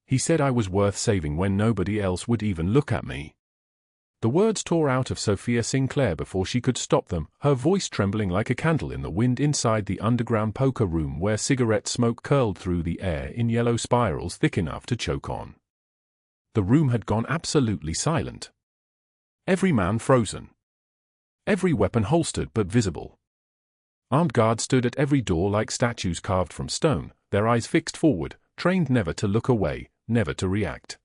He said I was worth saving when nobody else would even look at me. The words tore out of Sofia Sinclair before she could stop them, her voice trembling like a candle in the wind inside the underground poker room where cigarette smoke curled through the air in yellow spirals thick enough to choke on. The room had gone absolutely silent. Every man frozen. Every weapon holstered but visible. Armed guards stood at every door like statues carved from stone, their eyes fixed forward, trained never to look away, never to react.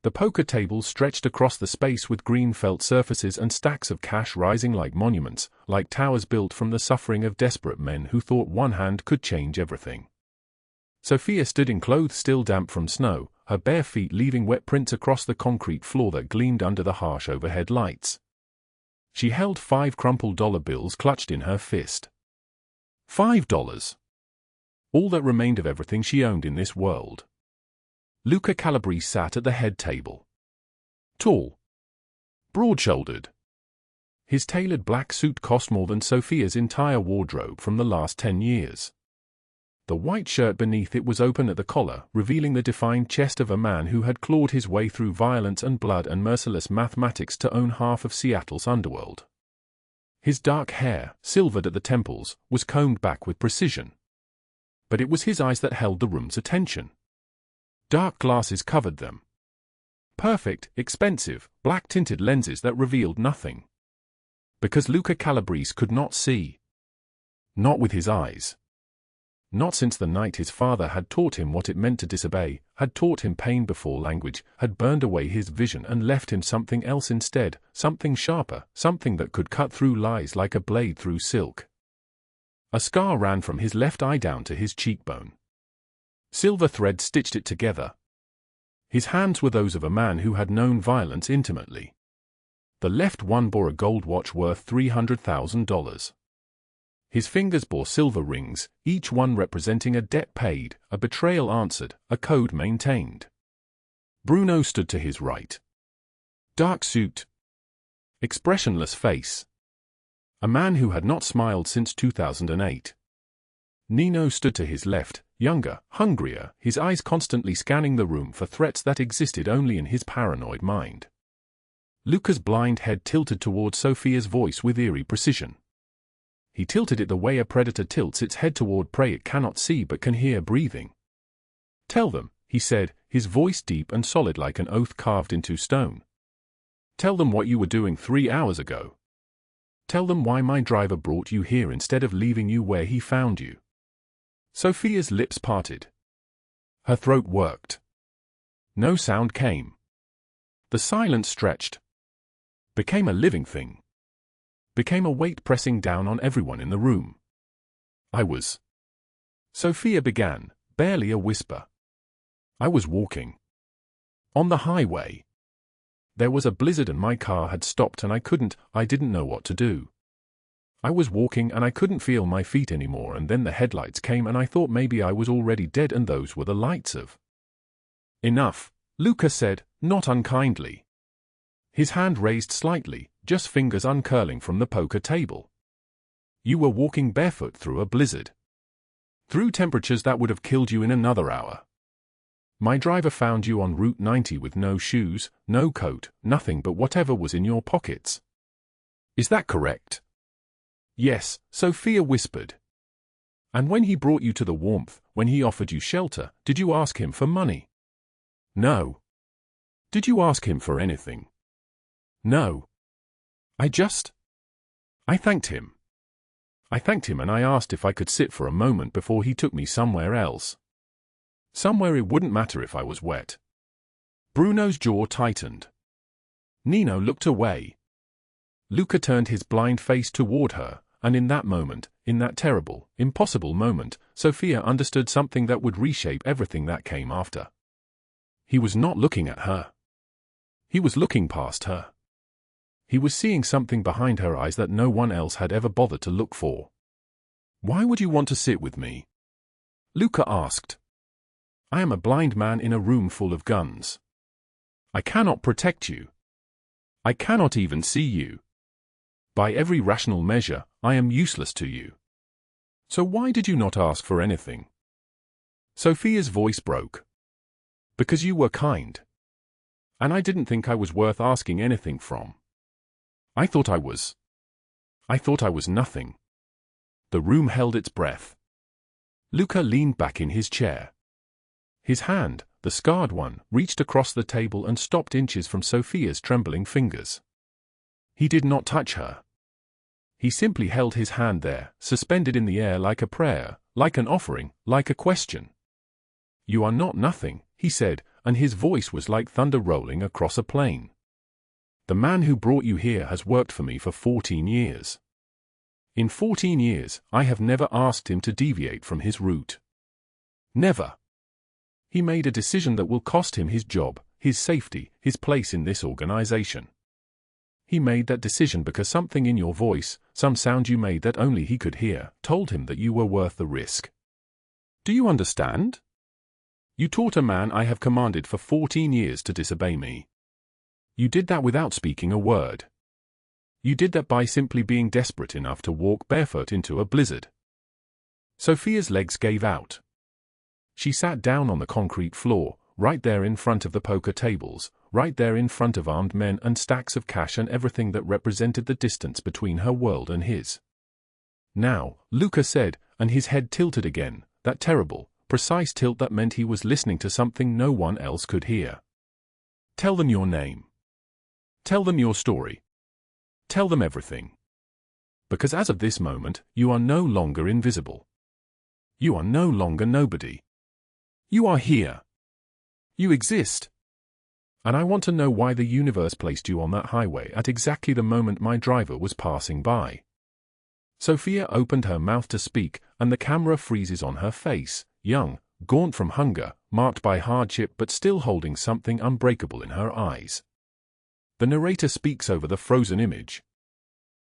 The poker tables stretched across the space with green felt surfaces and stacks of cash rising like monuments, like towers built from the suffering of desperate men who thought one hand could change everything. Sofia stood in clothes still damp from snow, her bare feet leaving wet prints across the concrete floor that gleamed under the harsh overhead lights. She held 5 crumpled dollar bills clutched in her fist. $5. All that remained of everything she owned in this world. Luca Calabrese sat at the head table. Tall. Broad-shouldered. His tailored black suit cost more than Sofia's entire wardrobe from the last 10 years. The white shirt beneath it was open at the collar, revealing the defined chest of a man who had clawed his way through violence and blood and merciless mathematics to own half of Seattle's underworld. His dark hair, silvered at the temples, was combed back with precision. But it was his eyes that held the room's attention. Dark glasses covered them. Perfect, expensive, black-tinted lenses that revealed nothing. Because Luca Calabrese could not see. Not with his eyes. Not since the night his father had taught him what it meant to disobey, had taught him pain before language, had burned away his vision and left him something else instead, something sharper, something that could cut through lies like a blade through silk. A scar ran from his left eye down to his cheekbone. Silver thread stitched it together. His hands were those of a man who had known violence intimately. The left one bore a gold watch worth $300,000. His fingers bore silver rings, each one representing a debt paid, a betrayal answered, a code maintained. Bruno stood to his right. Dark suit. Expressionless face. A man who had not smiled since 2008. Nino stood to his left, younger, hungrier, his eyes constantly scanning the room for threats that existed only in his paranoid mind. Luca's blind head tilted towards Sofia's voice with eerie precision. He tilted it the way a predator tilts its head toward prey it cannot see but can hear breathing. "Tell them," he said, his voice deep and solid like an oath carved into stone. "Tell them what you were doing 3 hours ago. Tell them why my driver brought you here instead of leaving you where he found you." Sofia's lips parted. Her throat worked. No sound came. The silence stretched. Became a living thing. Became a weight pressing down on everyone in the room. Sofia began, barely a whisper. "I was walking. On the highway. There was a blizzard and my car had stopped and I didn't know what to do. I was walking and I couldn't feel my feet anymore and then the headlights came and I thought maybe I was already dead and those were the lights of..." "Enough," Luca said, not unkindly. His hand raised slightly, just fingers uncurling from the poker table. "You were walking barefoot through a blizzard. Through temperatures that would have killed you in another hour. My driver found you on Route 90 with no shoes, no coat, nothing but whatever was in your pockets. Is that correct?" "Yes," Sofia whispered. "And when he brought you to the warmth, when he offered you shelter, did you ask him for money?" "No." "Did you ask him for anything?" "No. I thanked him. I thanked him and I asked if I could sit for a moment before he took me somewhere else. Somewhere it wouldn't matter if I was wet." Bruno's jaw tightened. Nino looked away. Luca turned his blind face toward her, and in that moment, in that terrible, impossible moment, Sofia understood something that would reshape everything that came after. He was not looking at her. He was looking past her. He was seeing something behind her eyes that no one else had ever bothered to look for. "Why would you want to sit with me?" Luca asked. "I am a blind man in a room full of guns. I cannot protect you. I cannot even see you. By every rational measure, I am useless to you. So why did you not ask for anything?" Sofia's voice broke. Because you were kind. And I didn't think I was worth asking anything from. I thought I was nothing. The room held its breath. Luca leaned back in his chair. His hand, the scarred one, reached across the table and stopped inches from Sofia's trembling fingers. He did not touch her. He simply held his hand there, suspended in the air like a prayer, like an offering, like a question. "You are not nothing," he said, and his voice was like thunder rolling across a plain. "The man who brought you here has worked for me for 14 years. In 14 years, I have never asked him to deviate from his route. Never. He made a decision that will cost him his job, his safety, his place in this organization. He made that decision because something in your voice, some sound you made that only he could hear, told him that you were worth the risk. Do you understand? You taught a man I have commanded for 14 years to disobey me. You did that without speaking a word. You did that by simply being desperate enough to walk barefoot into a blizzard." Sofia's legs gave out. She sat down on the concrete floor, right there in front of the poker tables, right there in front of armed men and stacks of cash and everything that represented the distance between her world and his. "Now," Luca said, and his head tilted again, that terrible, precise tilt that meant he was listening to something no one else could hear. "Tell them your name. Tell them your story. Tell them everything. Because as of this moment, you are no longer invisible. You are no longer nobody. You are here. You exist. And I want to know why the universe placed you on that highway at exactly the moment my driver was passing by." Sofia opened her mouth to speak, and the camera freezes on her face, young, gaunt from hunger, marked by hardship but still holding something unbreakable in her eyes. The narrator speaks over the frozen image.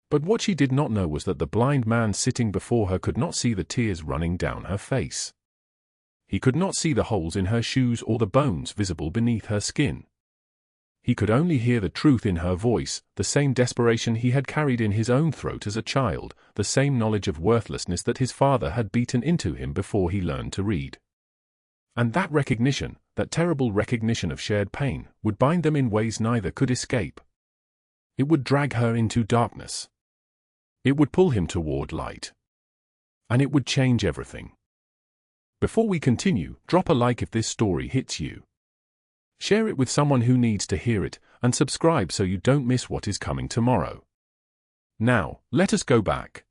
But what she did not know was that the blind man sitting before her could not see the tears running down her face. He could not see the holes in her shoes or the bones visible beneath her skin. He could only hear the truth in her voice, the same desperation he had carried in his own throat as a child, the same knowledge of worthlessness that his father had beaten into him before he learned to read. And that recognition, that terrible recognition of shared pain, would bind them in ways neither could escape. It would drag her into darkness. It would pull him toward light. And it would change everything. Before we continue, drop a like if this story hits you. Share it with someone who needs to hear it, and subscribe so you don't miss what is coming tomorrow. Now, let us go back.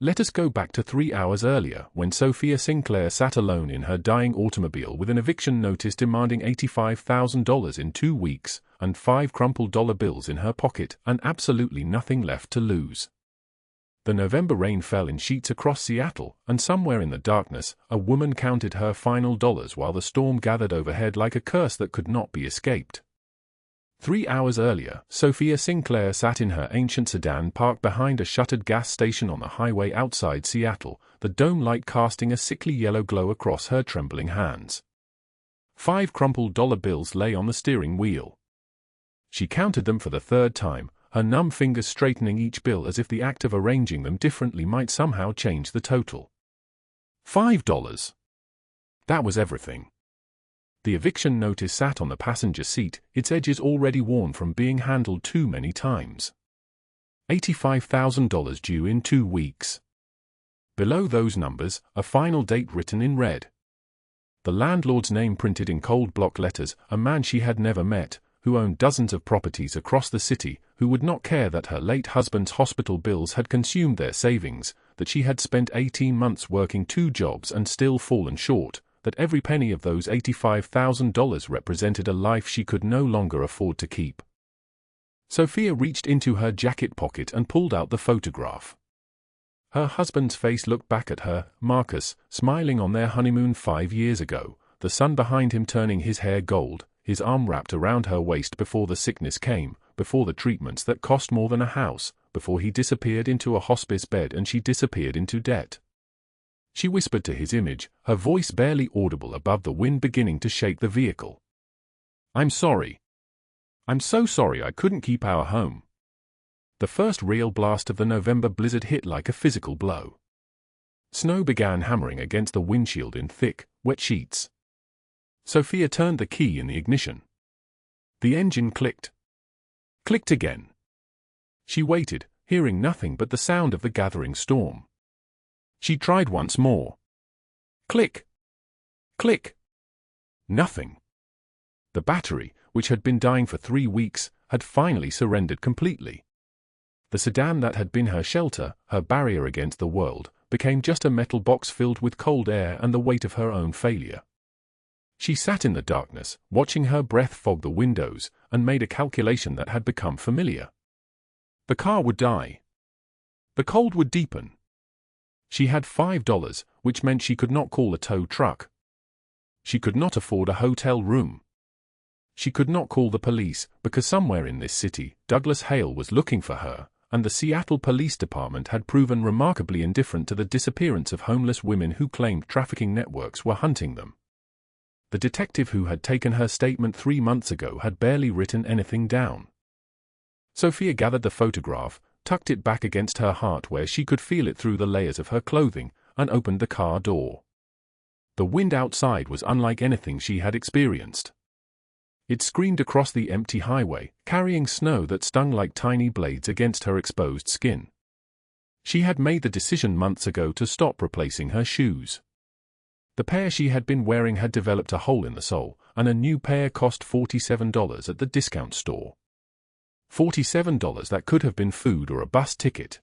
Let us go back to 3 hours earlier, when Sofia Sinclair sat alone in her dying automobile with an eviction notice demanding $85,000 in 2 weeks, and 5 crumpled dollar bills in her pocket, and absolutely nothing left to lose. The November rain fell in sheets across Seattle, and somewhere in the darkness, a woman counted her final dollars while the storm gathered overhead like a curse that could not be escaped. 3 hours earlier, Sofia Sinclair sat in her ancient sedan parked behind a shuttered gas station on the highway outside Seattle, the dome light casting a sickly yellow glow across her trembling hands. 5 crumpled dollar bills lay on the steering wheel. She counted them for the 3rd time, her numb fingers straightening each bill as if the act of arranging them differently might somehow change the total. $5. That was everything. The eviction notice sat on the passenger seat, its edges already worn from being handled too many times. $85,000 due in 2 weeks. Below those numbers, a final date written in red. The landlord's name printed in cold block letters, a man she had never met, who owned dozens of properties across the city, who would not care that her late husband's hospital bills had consumed their savings, that she had spent 18 months working 2 jobs and still fallen short, that every penny of those $85,000 represented a life she could no longer afford to keep. Sofia reached into her jacket pocket and pulled out the photograph. Her husband's face looked back at her, Marcus, smiling on their honeymoon 5 years ago, the sun behind him turning his hair gold, his arm wrapped around her waist before the sickness came, before the treatments that cost more than a house, before he disappeared into a hospice bed and she disappeared into debt. She whispered to his image, her voice barely audible above the wind beginning to shake the vehicle. "I'm sorry. I'm so sorry I couldn't keep our home." The first real blast of the November blizzard hit like a physical blow. Snow began hammering against the windshield in thick, wet sheets. Sofia turned the key in the ignition. The engine clicked. Clicked again. She waited, hearing nothing but the sound of the gathering storm. She tried once more. Click. Click. Nothing. The battery, which had been dying for 3 weeks, had finally surrendered completely. The sedan that had been her shelter, her barrier against the world, became just a metal box filled with cold air and the weight of her own failure. She sat in the darkness, watching her breath fog the windows, and made a calculation that had become familiar. The car would die. The cold would deepen. She had $5, which meant she could not call a tow truck. She could not afford a hotel room. She could not call the police, because somewhere in this city, Douglas Hale was looking for her, and the Seattle Police Department had proven remarkably indifferent to the disappearance of homeless women who claimed trafficking networks were hunting them. The detective who had taken her statement 3 months ago had barely written anything down. Sofia gathered the photograph, tucked it back against her heart where she could feel it through the layers of her clothing, and opened the car door. The wind outside was unlike anything she had experienced. It screamed across the empty highway, carrying snow that stung like tiny blades against her exposed skin. She had made the decision months ago to stop replacing her shoes. The pair she had been wearing had developed a hole in the sole, and a new pair cost $47 at the discount store. $47 that could have been food or a bus ticket.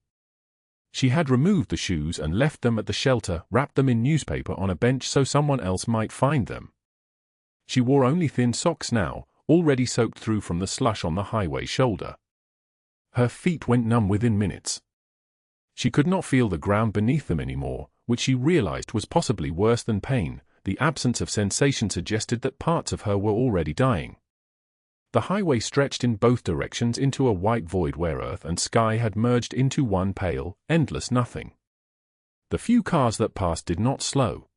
She had removed the shoes and left them at the shelter, wrapped them in newspaper on a bench so someone else might find them. She wore only thin socks now, already soaked through from the slush on the highway shoulder. Her feet went numb within minutes. She could not feel the ground beneath them anymore, which she realized was possibly worse than pain. The absence of sensation suggested that parts of her were already dying. The highway stretched in both directions into a white void where earth and sky had merged into one pale, endless nothing. The few cars that passed did not slow.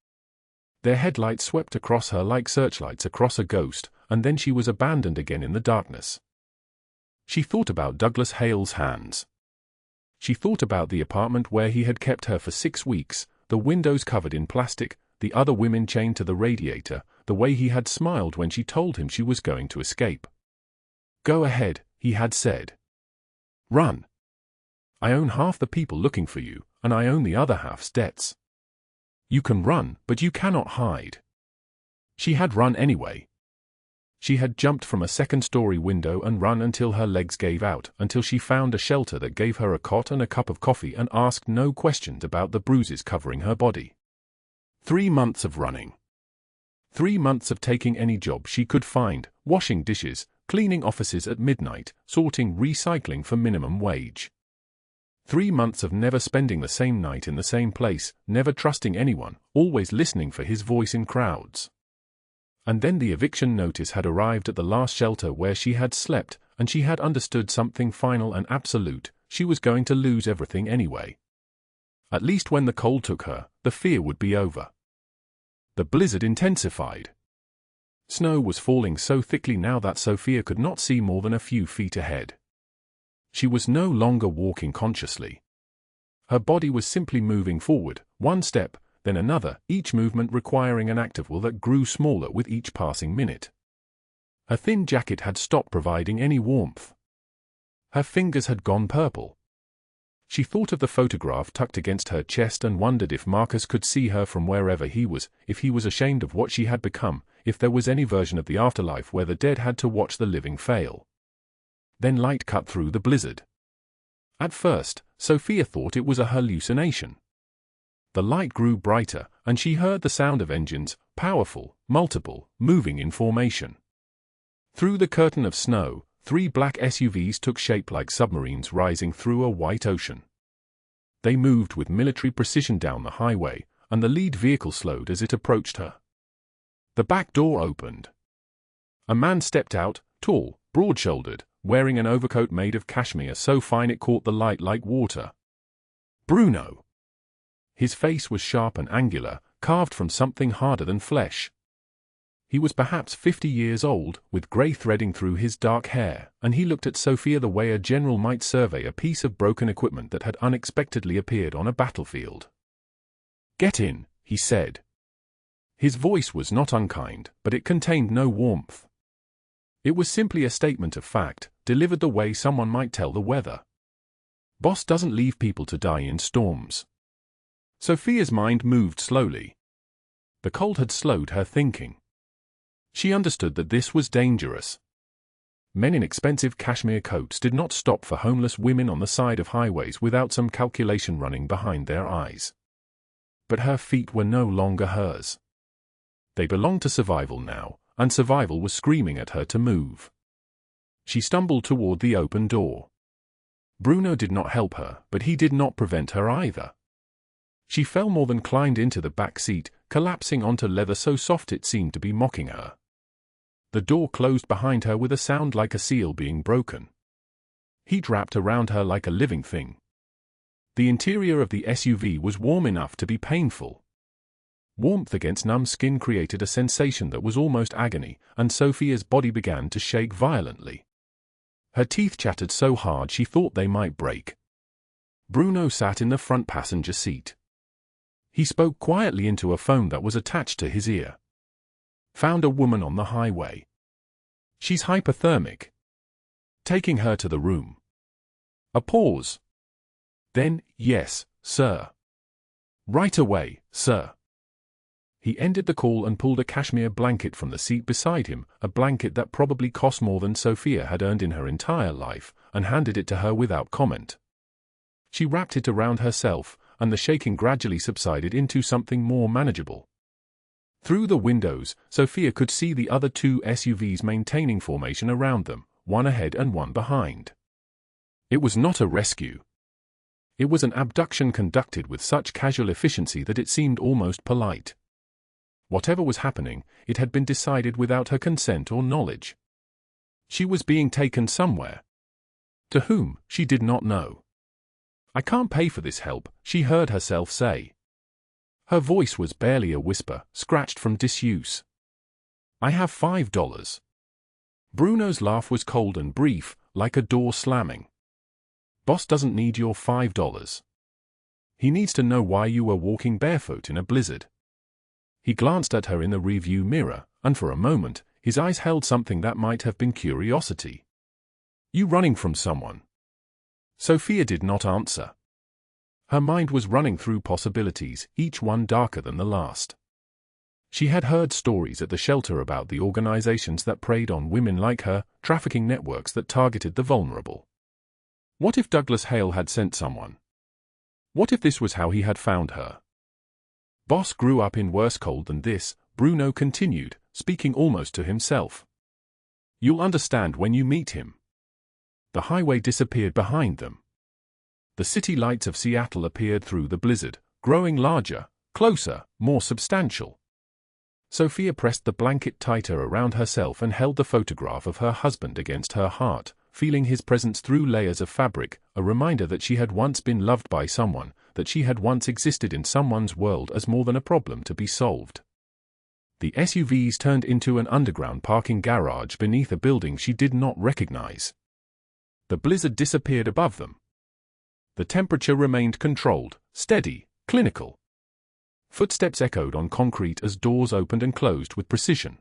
Their headlights swept across her like searchlights across a ghost, and then she was abandoned again in the darkness. She thought about Douglas Hale's hands. She thought about the apartment where he had kept her for 6 weeks, the windows covered in plastic, the other women chained to the radiator, the way he had smiled when she told him she was going to escape. "Go ahead," he had said. "Run. I own half the people looking for you, and I own the other half's debts. You can run, but you cannot hide." She had run anyway. She had jumped from a second-story window and run until her legs gave out, until she found a shelter that gave her a cot and a cup of coffee and asked no questions about the bruises covering her body. 3 months of running. 3 months of taking any job she could find, washing dishes, cleaning offices at midnight, sorting recycling for minimum wage. 3 months of never spending the same night in the same place, never trusting anyone, always listening for his voice in crowds. And then the eviction notice had arrived at the last shelter where she had slept, and she had understood something final and absolute: she was going to lose everything anyway. At least when the cold took her, the fear would be over. The blizzard intensified. Snow was falling so thickly now that Sofia could not see more than a few feet ahead. She was no longer walking consciously. Her body was simply moving forward, one step, then another, each movement requiring an active will that grew smaller with each passing minute. Her thin jacket had stopped providing any warmth. Her fingers had gone purple. She thought of the photograph tucked against her chest and wondered if Marcus could see her from wherever he was, if he was ashamed of what she had become, if there was any version of the afterlife where the dead had to watch the living fail. Then light cut through the blizzard. At first, Sofia thought it was a hallucination. The light grew brighter, and she heard the sound of engines, powerful, multiple, moving in formation. Through the curtain of snow, 3 black SUVs took shape like submarines rising through a white ocean. They moved with military precision down the highway, and the lead vehicle slowed as it approached her. The back door opened. A man stepped out, tall, broad-shouldered, wearing an overcoat made of cashmere so fine it caught the light like water. Bruno. His face was sharp and angular, carved from something harder than flesh. He was perhaps 50 years old, with grey threading through his dark hair, and he looked at Sofia the way a general might survey a piece of broken equipment that had unexpectedly appeared on a battlefield. "Get in," he said. His voice was not unkind, but it contained no warmth. It was simply a statement of fact, delivered the way someone might tell the weather. Boss doesn't leave people to die in storms. Sofia's mind moved slowly. The cold had slowed her thinking. She understood that this was dangerous. Men in expensive cashmere coats did not stop for homeless women on the side of highways without some calculation running behind their eyes. But her feet were no longer hers. They belonged to survival now, and survival was screaming at her to move. She stumbled toward the open door. Bruno did not help her, but he did not prevent her either. She fell more than climbed into the back seat, collapsing onto leather so soft it seemed to be mocking her. The door closed behind her with a sound like a seal being broken. Heat wrapped around her like a living thing. The interior of the SUV was warm enough to be painful. Warmth against numb skin created a sensation that was almost agony, and Sofia's body began to shake violently. Her teeth chattered so hard she thought they might break. Bruno sat in the front passenger seat. He spoke quietly into a phone that was attached to his ear. Found a woman on the highway. She's hypothermic. Taking her to the room. A pause. Then, yes, sir. Right away, sir. He ended the call and pulled a cashmere blanket from the seat beside him, a blanket that probably cost more than Sofia had earned in her entire life, and handed it to her without comment. She wrapped it around herself, and the shaking gradually subsided into something more manageable. Through the windows, Sofia could see the other two SUVs maintaining formation around them, one ahead and one behind. It was not a rescue. It was an abduction conducted with such casual efficiency that it seemed almost polite. Whatever was happening, it had been decided without her consent or knowledge. She was being taken somewhere. To whom, she did not know. I can't pay for this help, she heard herself say. Her voice was barely a whisper, scratched from disuse. I have $5. Bruno's laugh was cold and brief, like a door slamming. Boss doesn't need your $5. He needs to know why you were walking barefoot in a blizzard. He glanced at her in the rearview mirror, and for a moment, his eyes held something that might have been curiosity. You running from someone? Sofia did not answer. Her mind was running through possibilities, each one darker than the last. She had heard stories at the shelter about the organizations that preyed on women like her, trafficking networks that targeted the vulnerable. What if Douglas Hale had sent someone? What if this was how he had found her? Boss grew up in worse cold than this, Bruno continued, speaking almost to himself. You'll understand when you meet him. The highway disappeared behind them. The city lights of Seattle appeared through the blizzard, growing larger, closer, more substantial. Sofia pressed the blanket tighter around herself and held the photograph of her husband against her heart, feeling his presence through layers of fabric, a reminder that she had once been loved by someone, that she had once existed in someone's world as more than a problem to be solved. The SUVs turned into an underground parking garage beneath a building she did not recognize. The blizzard disappeared above them. The temperature remained controlled, steady, clinical. Footsteps echoed on concrete as doors opened and closed with precision.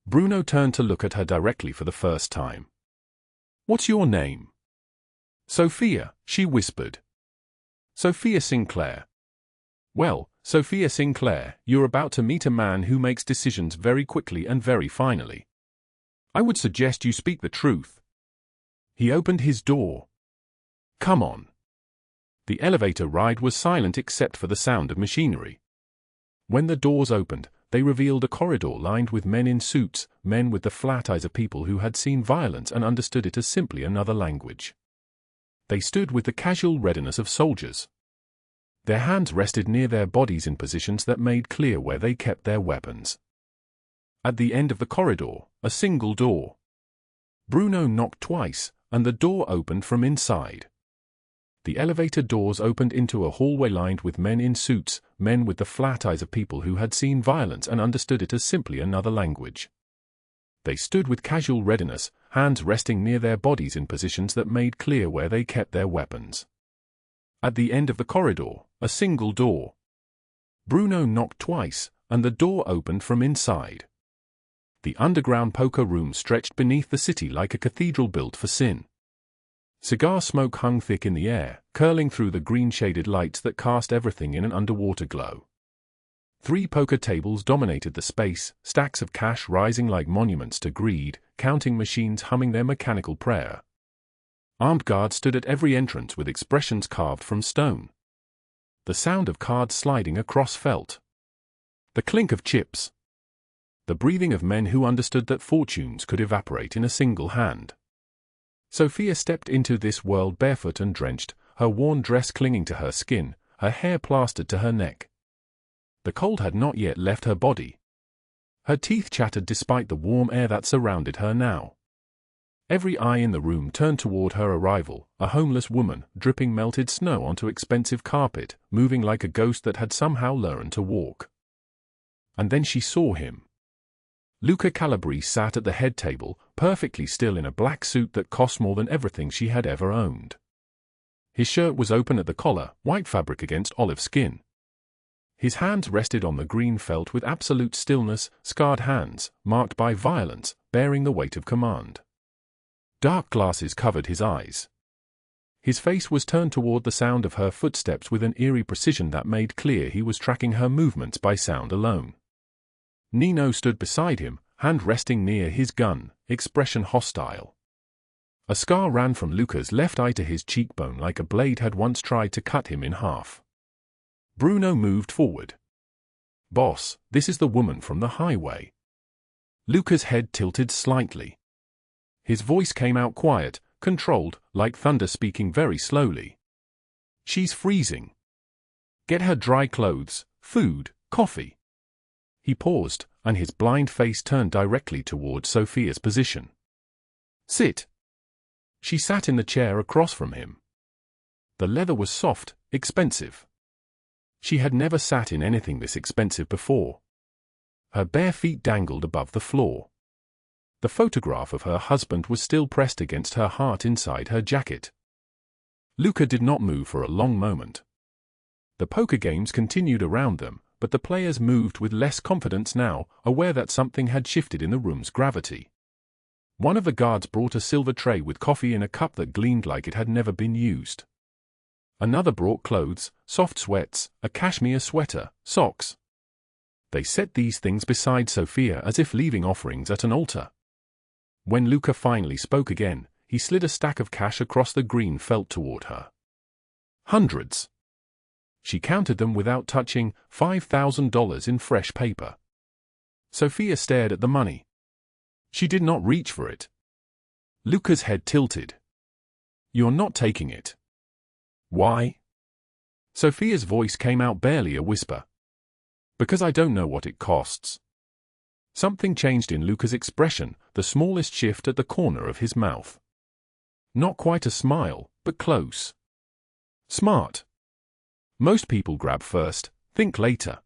Bruno turned to look at her directly for the first time. What's your name? Sofia, she whispered. Sofia Sinclair. Well, Sofia Sinclair, you're about to meet a man who makes decisions very quickly and very finally. I would suggest you speak the truth. He opened his door. Come on. The elevator ride was silent except for the sound of machinery. When the doors opened, they revealed a corridor lined with men in suits, men with the flat eyes of people who had seen violence and understood it as simply another language. They stood with the casual readiness of soldiers. Their hands rested near their bodies in positions that made clear where they kept their weapons. At the end of the corridor, a single door. Bruno knocked twice, and the door opened from inside. The elevator doors opened into a hallway lined with men in suits, men with the flat eyes of people who had seen violence and understood it as simply another language. They stood with casual readiness, hands resting near their bodies in positions that made clear where they kept their weapons. At the end of the corridor, a single door. Bruno knocked twice, and the door opened from inside. The underground poker room stretched beneath the city like a cathedral built for sin. Cigar smoke hung thick in the air, curling through the green-shaded lights that cast everything in an underwater glow. 3 poker tables dominated the space, stacks of cash rising like monuments to greed, counting machines humming their mechanical prayer. Armed guards stood at every entrance with expressions carved from stone. The sound of cards sliding across felt. The clink of chips. The breathing of men who understood that fortunes could evaporate in a single hand. Sofia stepped into this world barefoot and drenched, her worn dress clinging to her skin, her hair plastered to her neck. The cold had not yet left her body. Her teeth chattered despite the warm air that surrounded her now. Every eye in the room turned toward her arrival, a homeless woman, dripping melted snow onto expensive carpet, moving like a ghost that had somehow learned to walk. And then she saw him. Luca Calabrese sat at the head table, perfectly still in a black suit that cost more than everything she had ever owned. His shirt was open at the collar, white fabric against olive skin. His hands rested on the green felt with absolute stillness, scarred hands, marked by violence, bearing the weight of command. Dark glasses covered his eyes. His face was turned toward the sound of her footsteps with an eerie precision that made clear he was tracking her movements by sound alone. Nino stood beside him, hand resting near his gun, expression hostile. A scar ran from Luca's left eye to his cheekbone like a blade had once tried to cut him in half. Bruno moved forward. "Boss, this is the woman from the highway." Luca's head tilted slightly. His voice came out quiet, controlled, like thunder speaking very slowly. "She's freezing. Get her dry clothes, food, coffee." He paused, and his blind face turned directly toward Sofia's position. "Sit." She sat in the chair across from him. The leather was soft, expensive. She had never sat in anything this expensive before. Her bare feet dangled above the floor. The photograph of her husband was still pressed against her heart inside her jacket. Luca did not move for a long moment. The poker games continued around them, but the players moved with less confidence now, aware that something had shifted in the room's gravity. One of the guards brought a silver tray with coffee in a cup that gleamed like it had never been used. Another brought clothes, soft sweats, a cashmere sweater, socks. They set these things beside Sofia as if leaving offerings at an altar. When Luca finally spoke again, he slid a stack of cash across the green felt toward her. Hundreds. She counted them without touching, $5,000 in fresh paper. Sofia stared at the money. She did not reach for it. Luca's head tilted. "You're not taking it." "Why?" Sofia's voice came out barely a whisper. "Because I don't know what it costs." Something changed in Luca's expression, the smallest shift at the corner of his mouth. Not quite a smile, but close. "Smart. Most people grab first, think later."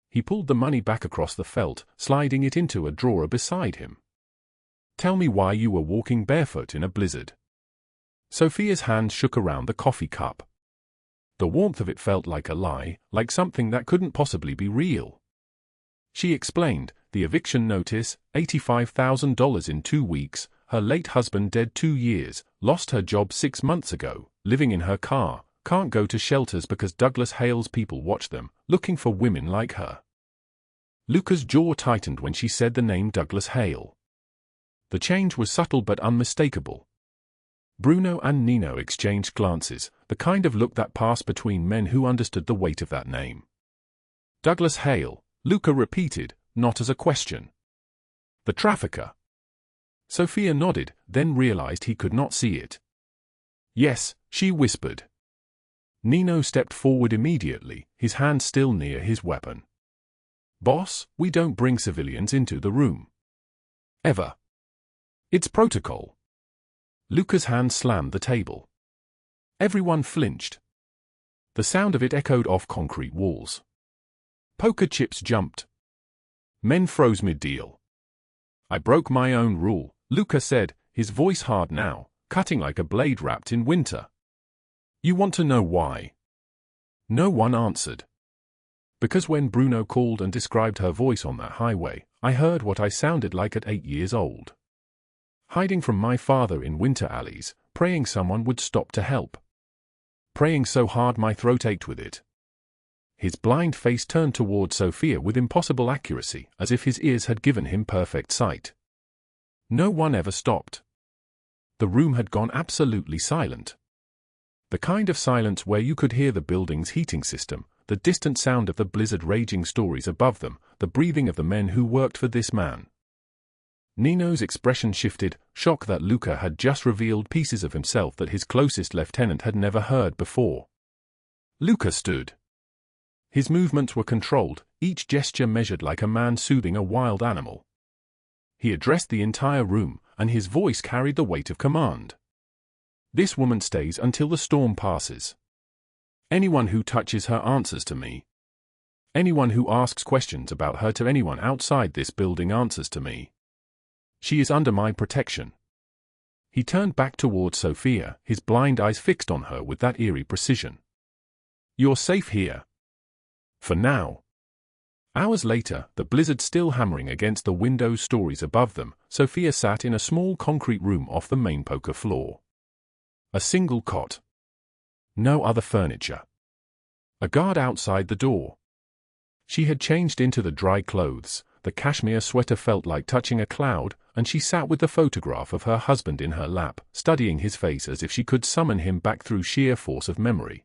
He pulled the money back across the felt, sliding it into a drawer beside him. "Tell me why you were walking barefoot in a blizzard." Sofia's hand shook around the coffee cup. The warmth of it felt like a lie, like something that couldn't possibly be real. She explained, the eviction notice, $85,000 in 2 weeks, her late husband dead 2 years, lost her job 6 months ago, living in her car, can't go to shelters because Douglas Hale's people watch them, looking for women like her. Luca's jaw tightened when she said the name Douglas Hale. The change was subtle but unmistakable. Bruno and Nino exchanged glances, the kind of look that passed between men who understood the weight of that name. "Douglas Hale," Luca repeated, not as a question. "The trafficker." Sofia nodded, then realized he could not see it. "Yes," she whispered. Nino stepped forward immediately, his hand still near his weapon. "Boss, we don't bring civilians into the room. Ever. It's protocol." Luca's hand slammed the table. Everyone flinched. The sound of it echoed off concrete walls. Poker chips jumped. Men froze mid-deal. "I broke my own rule," Luca said, his voice hard now, cutting like a blade wrapped in winter. "You want to know why?" No one answered. Because when Bruno called and described her voice on that highway, I heard what I sounded like at 8 years old. Hiding from my father in winter alleys, praying someone would stop to help. Praying so hard my throat ached with it. His blind face turned toward Sofia with impossible accuracy, as if his ears had given him perfect sight. No one ever stopped. The room had gone absolutely silent. The kind of silence where you could hear the building's heating system, the distant sound of the blizzard raging stories above them, the breathing of the men who worked for this man. Nino's expression shifted, shock that Luca had just revealed pieces of himself that his closest lieutenant had never heard before. Luca stood. His movements were controlled, each gesture measured like a man soothing a wild animal. He addressed the entire room, and his voice carried the weight of command. This woman stays until the storm passes. Anyone who touches her answers to me. Anyone who asks questions about her to anyone outside this building answers to me. She is under my protection. He turned back toward Sofia, his blind eyes fixed on her with that eerie precision. You're safe here. For now. Hours later, the blizzard still hammering against the windows stories above them, Sofia sat in a small concrete room off the main poker floor. A single cot. No other furniture. A guard outside the door. She had changed into the dry clothes, the cashmere sweater felt like touching a cloud, and she sat with the photograph of her husband in her lap, studying his face as if she could summon him back through sheer force of memory.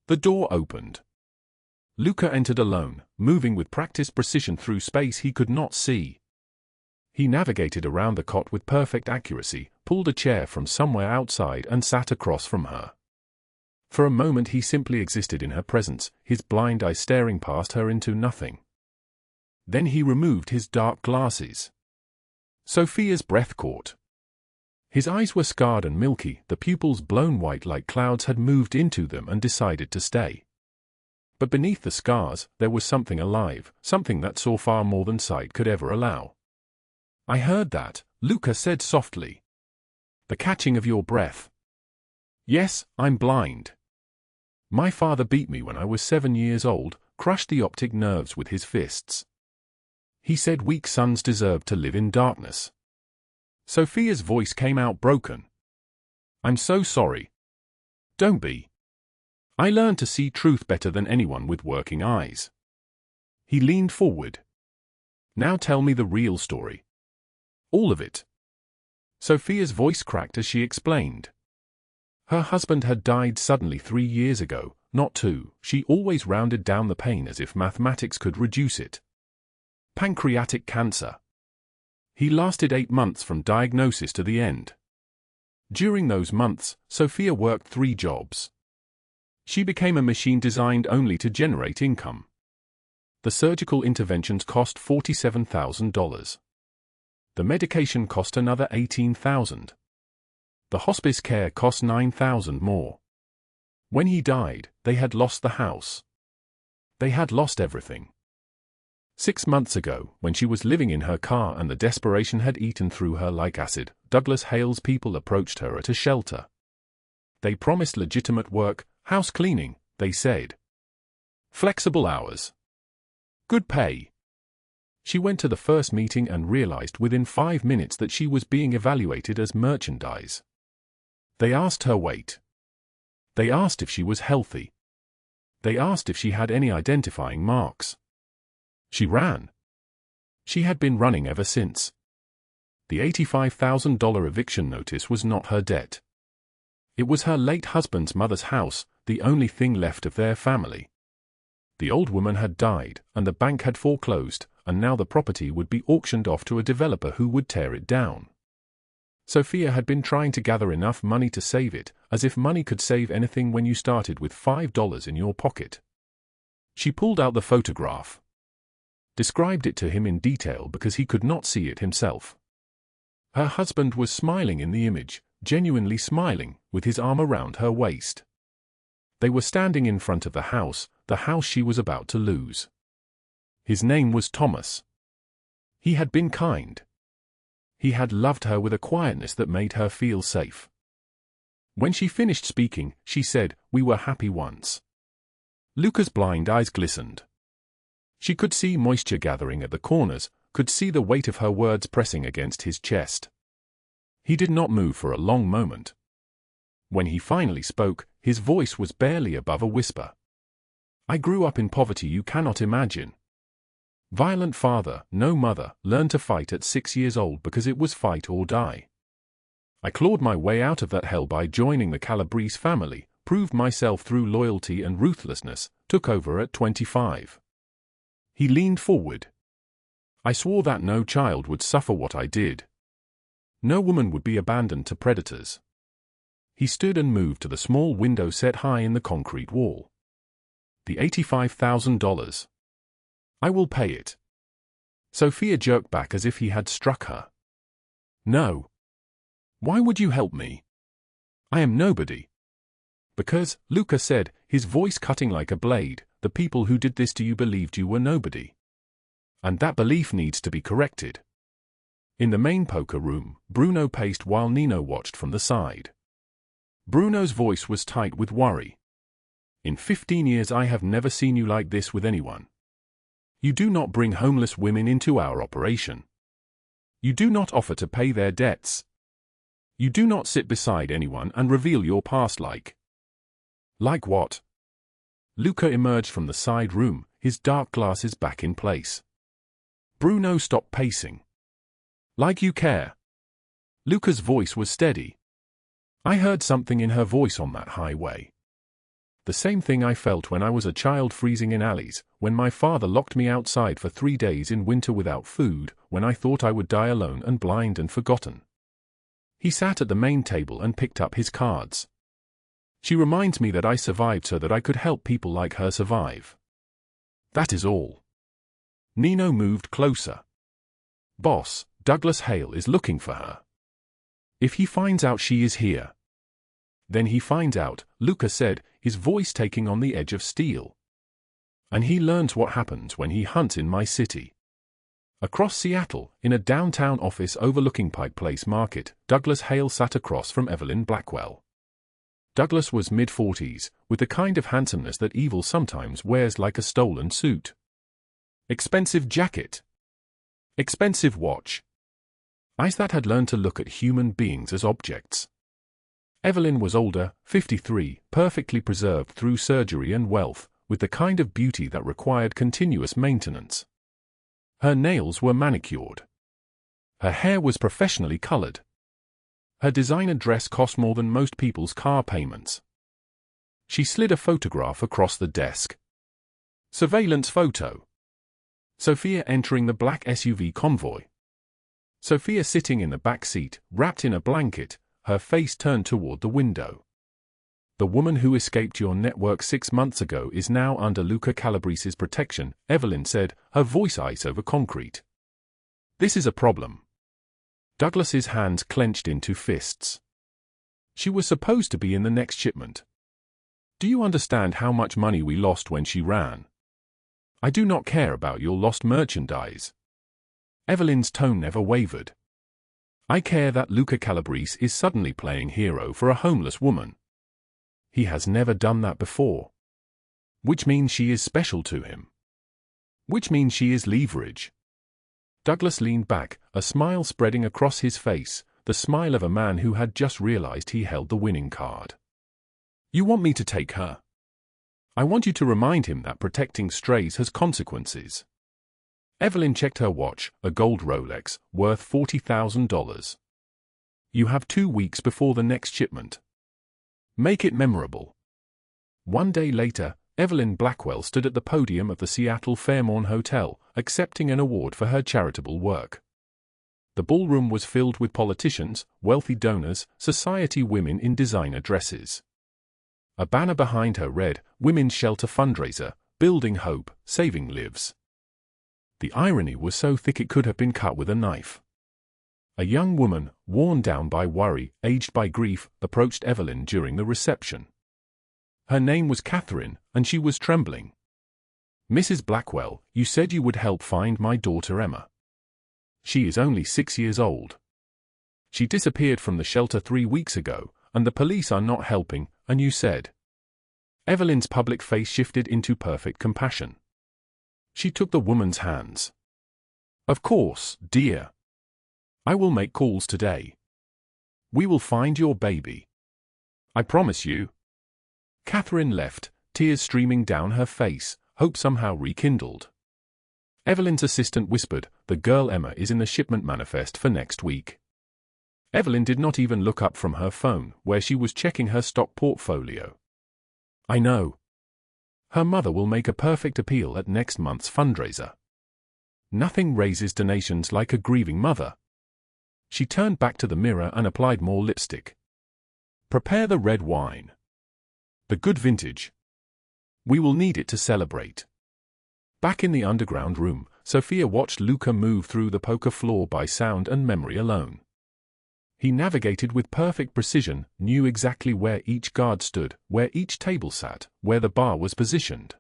The door opened. Luca entered alone, moving with practiced precision through space he could not see. He navigated around the cot with perfect accuracy, pulled a chair from somewhere outside and sat across from her. For a moment he simply existed in her presence, his blind eyes staring past her into nothing. Then he removed his dark glasses. Sofia's breath caught. His eyes were scarred and milky, the pupils blown white like clouds had moved into them and decided to stay. But beneath the scars, there was something alive, something that saw far more than sight could ever allow. I heard that, Luca said softly. The catching of your breath. Yes, I'm blind. My father beat me when I was 7 years old, crushed the optic nerves with his fists. He said weak sons deserved to live in darkness. Sofia's voice came out broken. I'm so sorry. Don't be. I learned to see truth better than anyone with working eyes. He leaned forward. Now tell me the real story. All of it. Sofia's voice cracked as she explained. Her husband had died suddenly 3 years ago, not 2, she always rounded down the pain as if mathematics could reduce it. Pancreatic cancer. He lasted 8 months from diagnosis to the end. During those months, Sofia worked 3 jobs. She became a machine designed only to generate income. The surgical interventions cost $47,000. The medication cost another $18,000. The hospice care cost $9,000 more. When he died, they had lost the house. They had lost everything. 6 months ago, when she was living in her car and the desperation had eaten through her like acid, Douglas Hale's people approached her at a shelter. They promised legitimate work, house cleaning, they said. Flexible hours. Good pay. She went to the first meeting and realized within 5 minutes that she was being evaluated as merchandise. They asked her weight. They asked if she was healthy. They asked if she had any identifying marks. She ran. She had been running ever since. The $85,000 eviction notice was not her debt. It was her late husband's mother's house, the only thing left of their family. The old woman had died, and the bank had foreclosed, and now the property would be auctioned off to a developer who would tear it down. Sofia had been trying to gather enough money to save it, as if money could save anything when you started with $5 in your pocket. She pulled out the photograph. Described it to him in detail because he could not see it himself. Her husband was smiling in the image, genuinely smiling, with his arm around her waist. They were standing in front of the house she was about to lose. His name was Thomas. He had been kind. He had loved her with a quietness that made her feel safe. When she finished speaking, she said, "We were happy once." Luca's blind eyes glistened. She could see moisture gathering at the corners, could see the weight of her words pressing against his chest. He did not move for a long moment. When he finally spoke, his voice was barely above a whisper. I grew up in poverty you cannot imagine. Violent father, no mother, learned to fight at 6 years old because it was fight or die. I clawed my way out of that hell by joining the Calabrese family, proved myself through loyalty and ruthlessness, took over at 25. He leaned forward. I swore that no child would suffer what I did. No woman would be abandoned to predators. He stood and moved to the small window set high in the concrete wall. The $85,000. I will pay it. Sofia jerked back as if he had struck her. No. Why would you help me? I am nobody. Because, Luca said, his voice cutting like a blade, the people who did this to you believed you were nobody. And that belief needs to be corrected. In the main poker room, Bruno paced while Nino watched from the side. Bruno's voice was tight with worry. In 15 years I have never seen you like this with anyone. You do not bring homeless women into our operation. You do not offer to pay their debts. You do not sit beside anyone and reveal your past like. Like what? Luca emerged from the side room, his dark glasses back in place. Bruno stopped pacing. Like you care. Luca's voice was steady. I heard something in her voice on that highway. The same thing I felt when I was a child freezing in alleys, when my father locked me outside for 3 days in winter without food, when I thought I would die alone and blind and forgotten. He sat at the main table and picked up his cards. She reminds me that I survived so that I could help people like her survive. That is all. Nino moved closer. Boss, Douglas Hale is looking for her. If he finds out she is here. Then he finds out, Luca said, his voice taking on the edge of steel. And he learns what happens when he hunts in my city. Across Seattle, in a downtown office overlooking Pike Place Market, Douglas Hale sat across from Evelyn Blackwell. Douglas was mid-40s, with the kind of handsomeness that evil sometimes wears like a stolen suit. Expensive jacket. Expensive watch. Eyes that had learned to look at human beings as objects. Evelyn was older, 53, perfectly preserved through surgery and wealth, with the kind of beauty that required continuous maintenance. Her nails were manicured. Her hair was professionally colored. Her designer dress cost more than most people's car payments. She slid a photograph across the desk. Surveillance photo. Sofia entering the black SUV convoy. Sofia sitting in the back seat, wrapped in a blanket, her face turned toward the window. The woman who escaped your network 6 months ago is now under Luca Calabrese's protection, Evelyn said, her voice ice over concrete. This is a problem. Douglas's hands clenched into fists. She was supposed to be in the next shipment. Do you understand how much money we lost when she ran? I do not care about your lost merchandise. Evelyn's tone never wavered. I care that Luca Calabrese is suddenly playing hero for a homeless woman. He has never done that before. Which means she is special to him. Which means she is leverage. Douglas leaned back, a smile spreading across his face, the smile of a man who had just realized he held the winning card. You want me to take her? I want you to remind him that protecting strays has consequences. Evelyn checked her watch, a gold Rolex, worth $40,000. You have 2 weeks before the next shipment. Make it memorable. 1 day later, Evelyn Blackwell stood at the podium of the Seattle Fairmont Hotel, accepting an award for her charitable work. The ballroom was filled with politicians, wealthy donors, society women in designer dresses. A banner behind her read, Women's Shelter Fundraiser, Building Hope, Saving Lives. The irony was so thick it could have been cut with a knife. A young woman, worn down by worry, aged by grief, approached Evelyn during the reception. Her name was Catherine, and she was trembling. Mrs. Blackwell, you said you would help find my daughter Emma. She is only 6 years old. She disappeared from the shelter 3 weeks ago, and the police are not helping, and you said. Evelyn's public face shifted into perfect compassion. She took the woman's hands. Of course, dear. I will make calls today. We will find your baby. I promise you. Catherine left, tears streaming down her face, hope somehow rekindled. Evelyn's assistant whispered, "The girl Emma is in the shipment manifest for next week." Evelyn did not even look up from her phone, where she was checking her stock portfolio. I know. Her mother will make a perfect appeal at next month's fundraiser. Nothing raises donations like a grieving mother. She turned back to the mirror and applied more lipstick. Prepare the red wine. The good vintage. We will need it to celebrate. Back in the underground room, Sofia watched Luca move through the poker floor by sound and memory alone. He navigated with perfect precision, knew exactly where each guard stood, where each table sat, where the bar was positioned.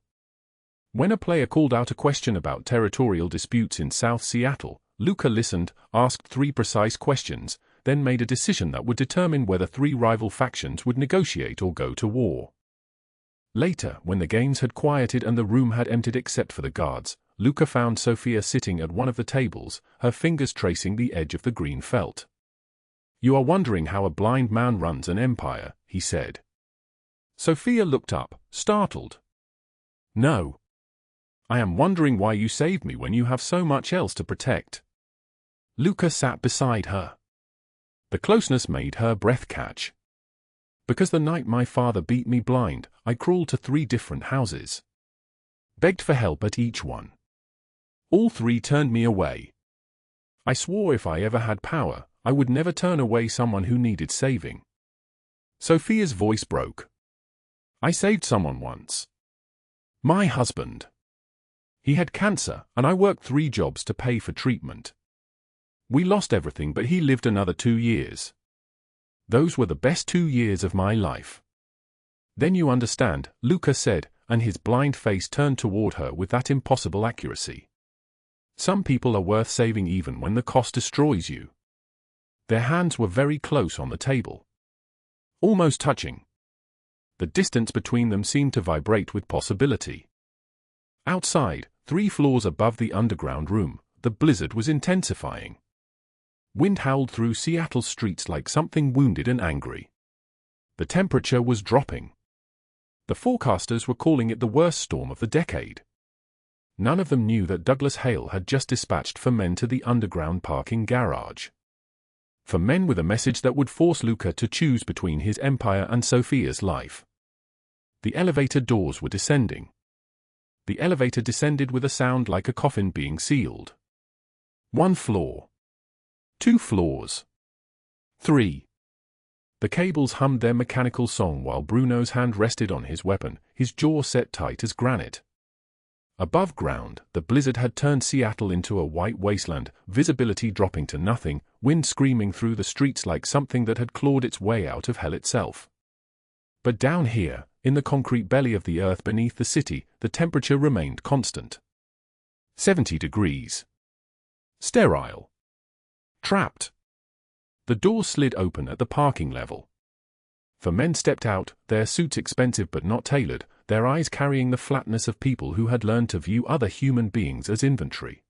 When a player called out a question about territorial disputes in South Seattle, Luca listened, asked 3 precise questions, then made a decision that would determine whether 3 rival factions would negotiate or go to war. Later, when the games had quieted and the room had emptied except for the guards, Luca found Sofia sitting at one of the tables, her fingers tracing the edge of the green felt. "You are wondering how a blind man runs an empire," he said. Sofia looked up, startled. "No. I am wondering why you saved me when you have so much else to protect." Luca sat beside her. The closeness made her breath catch. "Because the night my father beat me blind, I crawled to 3 different houses. Begged for help at each one. All 3 turned me away. I swore if I ever had power, I would never turn away someone who needed saving." Sofia's voice broke. "I saved someone once. My husband. He had cancer, and I worked 3 jobs to pay for treatment. We lost everything, but he lived another 2 years. Those were the best 2 years of my life." "Then you understand," Luca said, and his blind face turned toward her with that impossible accuracy. "Some people are worth saving even when the cost destroys you." Their hands were very close on the table. Almost touching. The distance between them seemed to vibrate with possibility. Outside, 3 floors above the underground room, the blizzard was intensifying. Wind howled through Seattle's streets like something wounded and angry. The temperature was dropping. The forecasters were calling it the worst storm of the decade. None of them knew that Douglas Hale had just dispatched 4 men to the underground parking garage. 4 men with a message that would force Luca to choose between his empire and Sofia's life. The elevator doors were descending. The elevator descended with a sound like a coffin being sealed. 1 floor. 2 floors. 3. The cables hummed their mechanical song while Bruno's hand rested on his weapon, his jaw set tight as granite. Above ground, the blizzard had turned Seattle into a white wasteland, visibility dropping to nothing, wind screaming through the streets like something that had clawed its way out of hell itself. But down here, in the concrete belly of the earth beneath the city, the temperature remained constant. 70 degrees. Sterile. Trapped. The door slid open at the parking level. 4 men stepped out, their suits expensive but not tailored, their eyes carrying the flatness of people who had learned to view other human beings as inventory.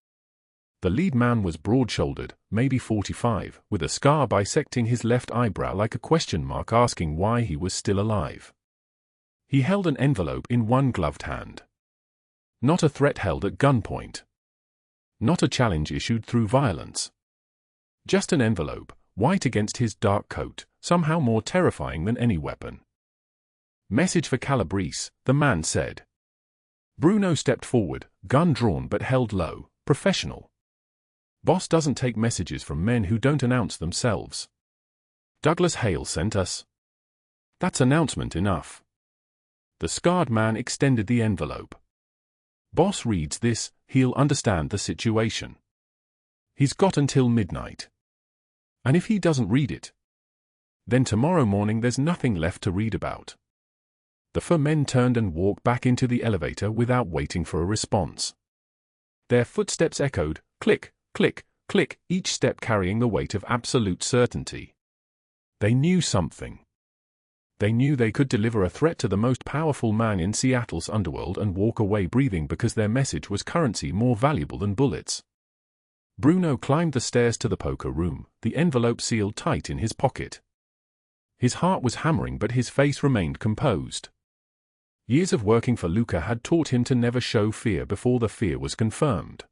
The lead man was broad-shouldered, maybe 45, with a scar bisecting his left eyebrow like a question mark asking why he was still alive. He held an envelope in one gloved hand. Not a threat held at gunpoint. Not a challenge issued through violence. Just an envelope, white against his dark coat, somehow more terrifying than any weapon. "Message for Calabrese," the man said. Bruno stepped forward, gun drawn but held low, professional. "Boss doesn't take messages from men who don't announce themselves. Douglas Hale sent us." "That's announcement enough." The scarred man extended the envelope. "Boss reads this, he'll understand the situation. He's got until midnight. And if he doesn't read it, then tomorrow morning there's nothing left to read about." The 4 men turned and walked back into the elevator without waiting for a response. Their footsteps echoed, click, click, click, each step carrying the weight of absolute certainty. They knew something. They knew they could deliver a threat to the most powerful man in Seattle's underworld and walk away breathing because their message was currency more valuable than bullets. Bruno climbed the stairs to the poker room, the envelope sealed tight in his pocket. His heart was hammering but his face remained composed. Years of working for Luca had taught him to never show fear before the fear was confirmed.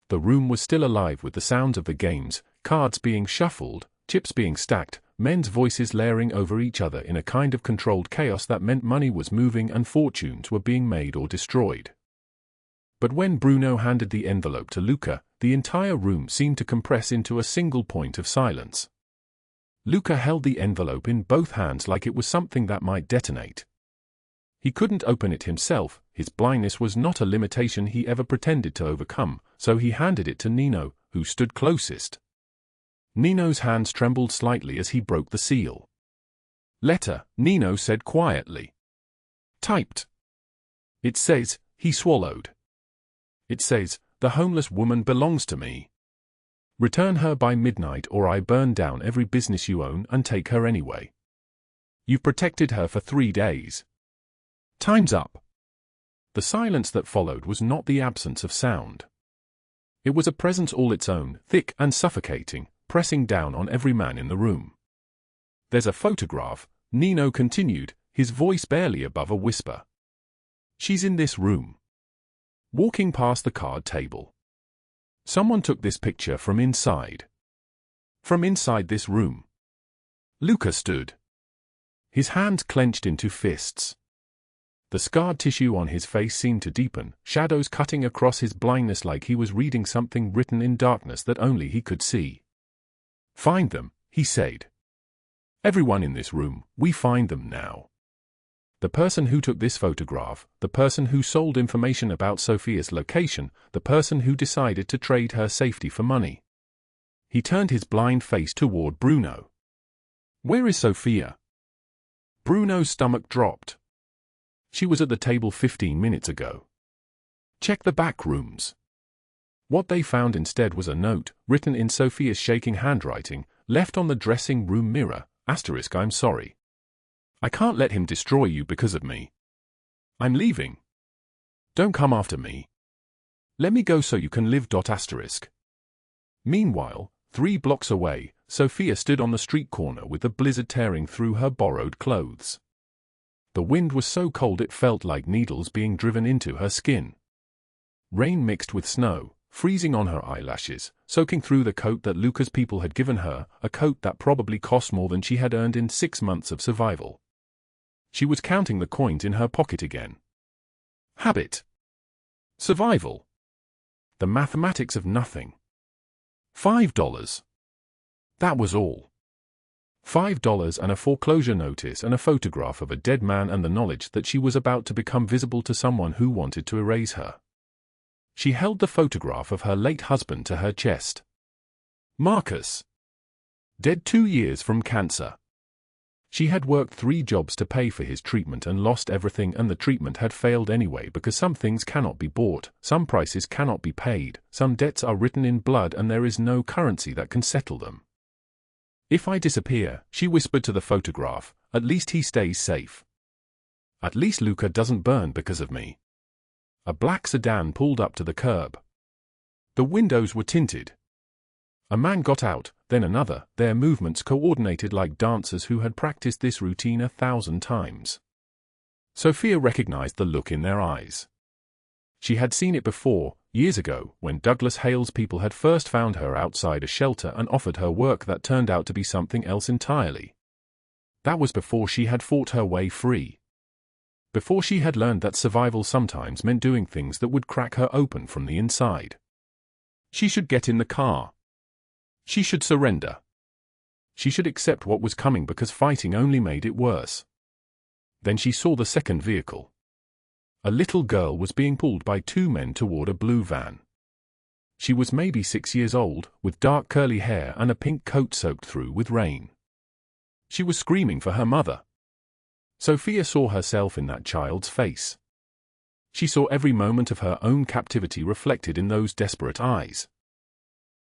The room was still alive with the sounds of the games, cards being shuffled, chips being stacked, men's voices layering over each other in a kind of controlled chaos that meant money was moving and fortunes were being made or destroyed. But when Bruno handed the envelope to Luca, the entire room seemed to compress into a single point of silence. Luca held the envelope in both hands like it was something that might detonate. He couldn't open it himself, his blindness was not a limitation he ever pretended to overcome, so he handed it to Nino, who stood closest. Nino's hands trembled slightly as he broke the seal. "Letter," Nino said quietly. "Typed." "It says," he swallowed. "It says, the homeless woman belongs to me. Return her by midnight or I burn down every business you own and take her anyway. You've protected her for 3 days. Time's up." The silence that followed was not the absence of sound. It was a presence all its own, thick and suffocating, pressing down on every man in the room. "There's a photograph," Nino continued, his voice barely above a whisper. "She's in this room." Walking past the card table. "Someone took this picture from inside. From inside this room." Luca stood. His hands clenched into fists. The scarred tissue on his face seemed to deepen, shadows cutting across his blindness like he was reading something written in darkness that only he could see. "Find them," he said. "Everyone in this room, we find them now. The person who took this photograph, the person who sold information about Sofia's location, the person who decided to trade her safety for money." He turned his blind face toward Bruno. "Where is Sofia?" Bruno's stomach dropped. "She was at the table 15 minutes ago. Check the back rooms." What they found instead was a note, written in Sofia's shaking handwriting, left on the dressing room mirror, *, "I'm sorry. I can't let him destroy you because of me. I'm leaving. Don't come after me. Let me go so you can live. *. Meanwhile, 3 blocks away, Sofia stood on the street corner with the blizzard tearing through her borrowed clothes. The wind was so cold it felt like needles being driven into her skin. Rain mixed with snow, freezing on her eyelashes, soaking through the coat that Luca's people had given her, a coat that probably cost more than she had earned in 6 months of survival. She was counting the coins in her pocket again. Habit. Survival. The mathematics of nothing. $5. That was all. $5 and a foreclosure notice and a photograph of a dead man and the knowledge that she was about to become visible to someone who wanted to erase her. She held the photograph of her late husband to her chest. Marcus. Dead 2 years from cancer. She had worked 3 jobs to pay for his treatment and lost everything, and the treatment had failed anyway because some things cannot be bought, some prices cannot be paid, some debts are written in blood and there is no currency that can settle them. "If I disappear," she whispered to the photograph, "at least he stays safe. At least Luca doesn't burn because of me." A black sedan pulled up to the curb. The windows were tinted. A man got out, then another, their movements coordinated like dancers who had practiced this routine 1,000 times. Sofia recognized the look in their eyes. She had seen it before, years ago, when Douglas Hale's people had first found her outside a shelter and offered her work that turned out to be something else entirely. That was before she had fought her way free. Before she had learned that survival sometimes meant doing things that would crack her open from the inside. She should get in the car. She should surrender. She should accept what was coming because fighting only made it worse. Then she saw the second vehicle. A little girl was being pulled by 2 men toward a blue van. She was maybe 6 years old, with dark curly hair and a pink coat soaked through with rain. She was screaming for her mother. Sofia saw herself in that child's face. She saw every moment of her own captivity reflected in those desperate eyes.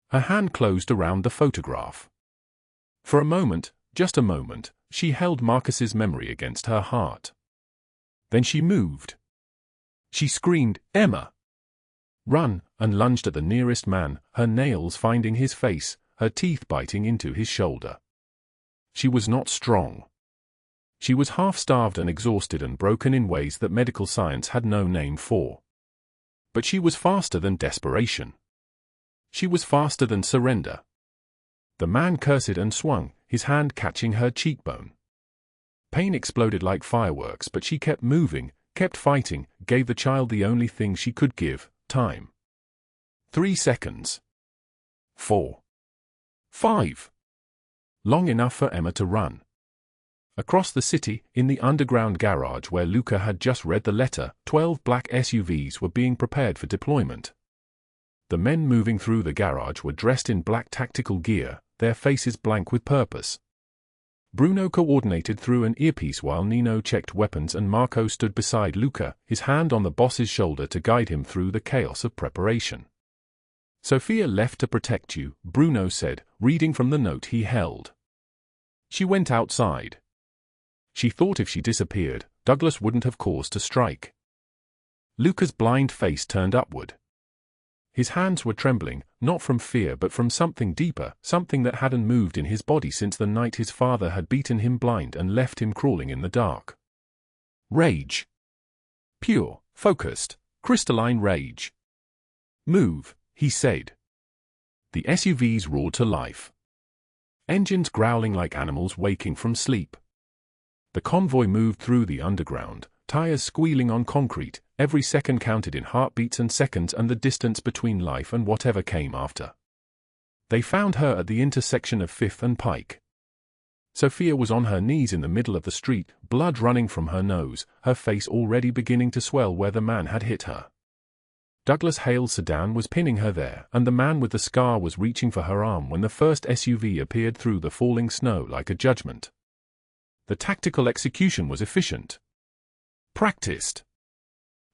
Her hand closed around the photograph. For a moment, just a moment, she held Marcus's memory against her heart. Then she moved. She screamed, "Emma! Run!" and lunged at the nearest man, her nails finding his face, her teeth biting into his shoulder. She was not strong. She was half-starved and exhausted and broken in ways that medical science had no name for. But she was faster than desperation. She was faster than surrender. The man cursed and swung, his hand catching her cheekbone. Pain exploded like fireworks, but she kept moving, kept fighting, gave the child the only thing she could give, time. 3 seconds. 4. 5. Long enough for Emma to run. Across the city, in the underground garage where Luca had just read the letter, 12 black SUVs were being prepared for deployment. The men moving through the garage were dressed in black tactical gear, their faces blank with purpose. Bruno coordinated through an earpiece while Nino checked weapons and Marco stood beside Luca, his hand on the boss's shoulder to guide him through the chaos of preparation. "Sofia left to protect you," Bruno said, reading from the note he held. "She went outside. She thought if she disappeared, Douglas wouldn't have cause to strike." Luca's blind face turned upward. His hands were trembling, not from fear but from something deeper, something that hadn't moved in his body since the night his father had beaten him blind and left him crawling in the dark. Rage. Pure, focused, crystalline rage. "Move," he said. The SUVs roared to life. Engines growling like animals waking from sleep. The convoy moved through the underground, tires squealing on concrete, every second counted in heartbeats and seconds and the distance between life and whatever came after. They found her at the intersection of 5th and Pike. Sofia was on her knees in the middle of the street, blood running from her nose, her face already beginning to swell where the man had hit her. Douglas Hale's sedan was pinning her there, and the man with the scar was reaching for her arm when the first SUV appeared through the falling snow like a judgment. The tactical execution was efficient. Practiced.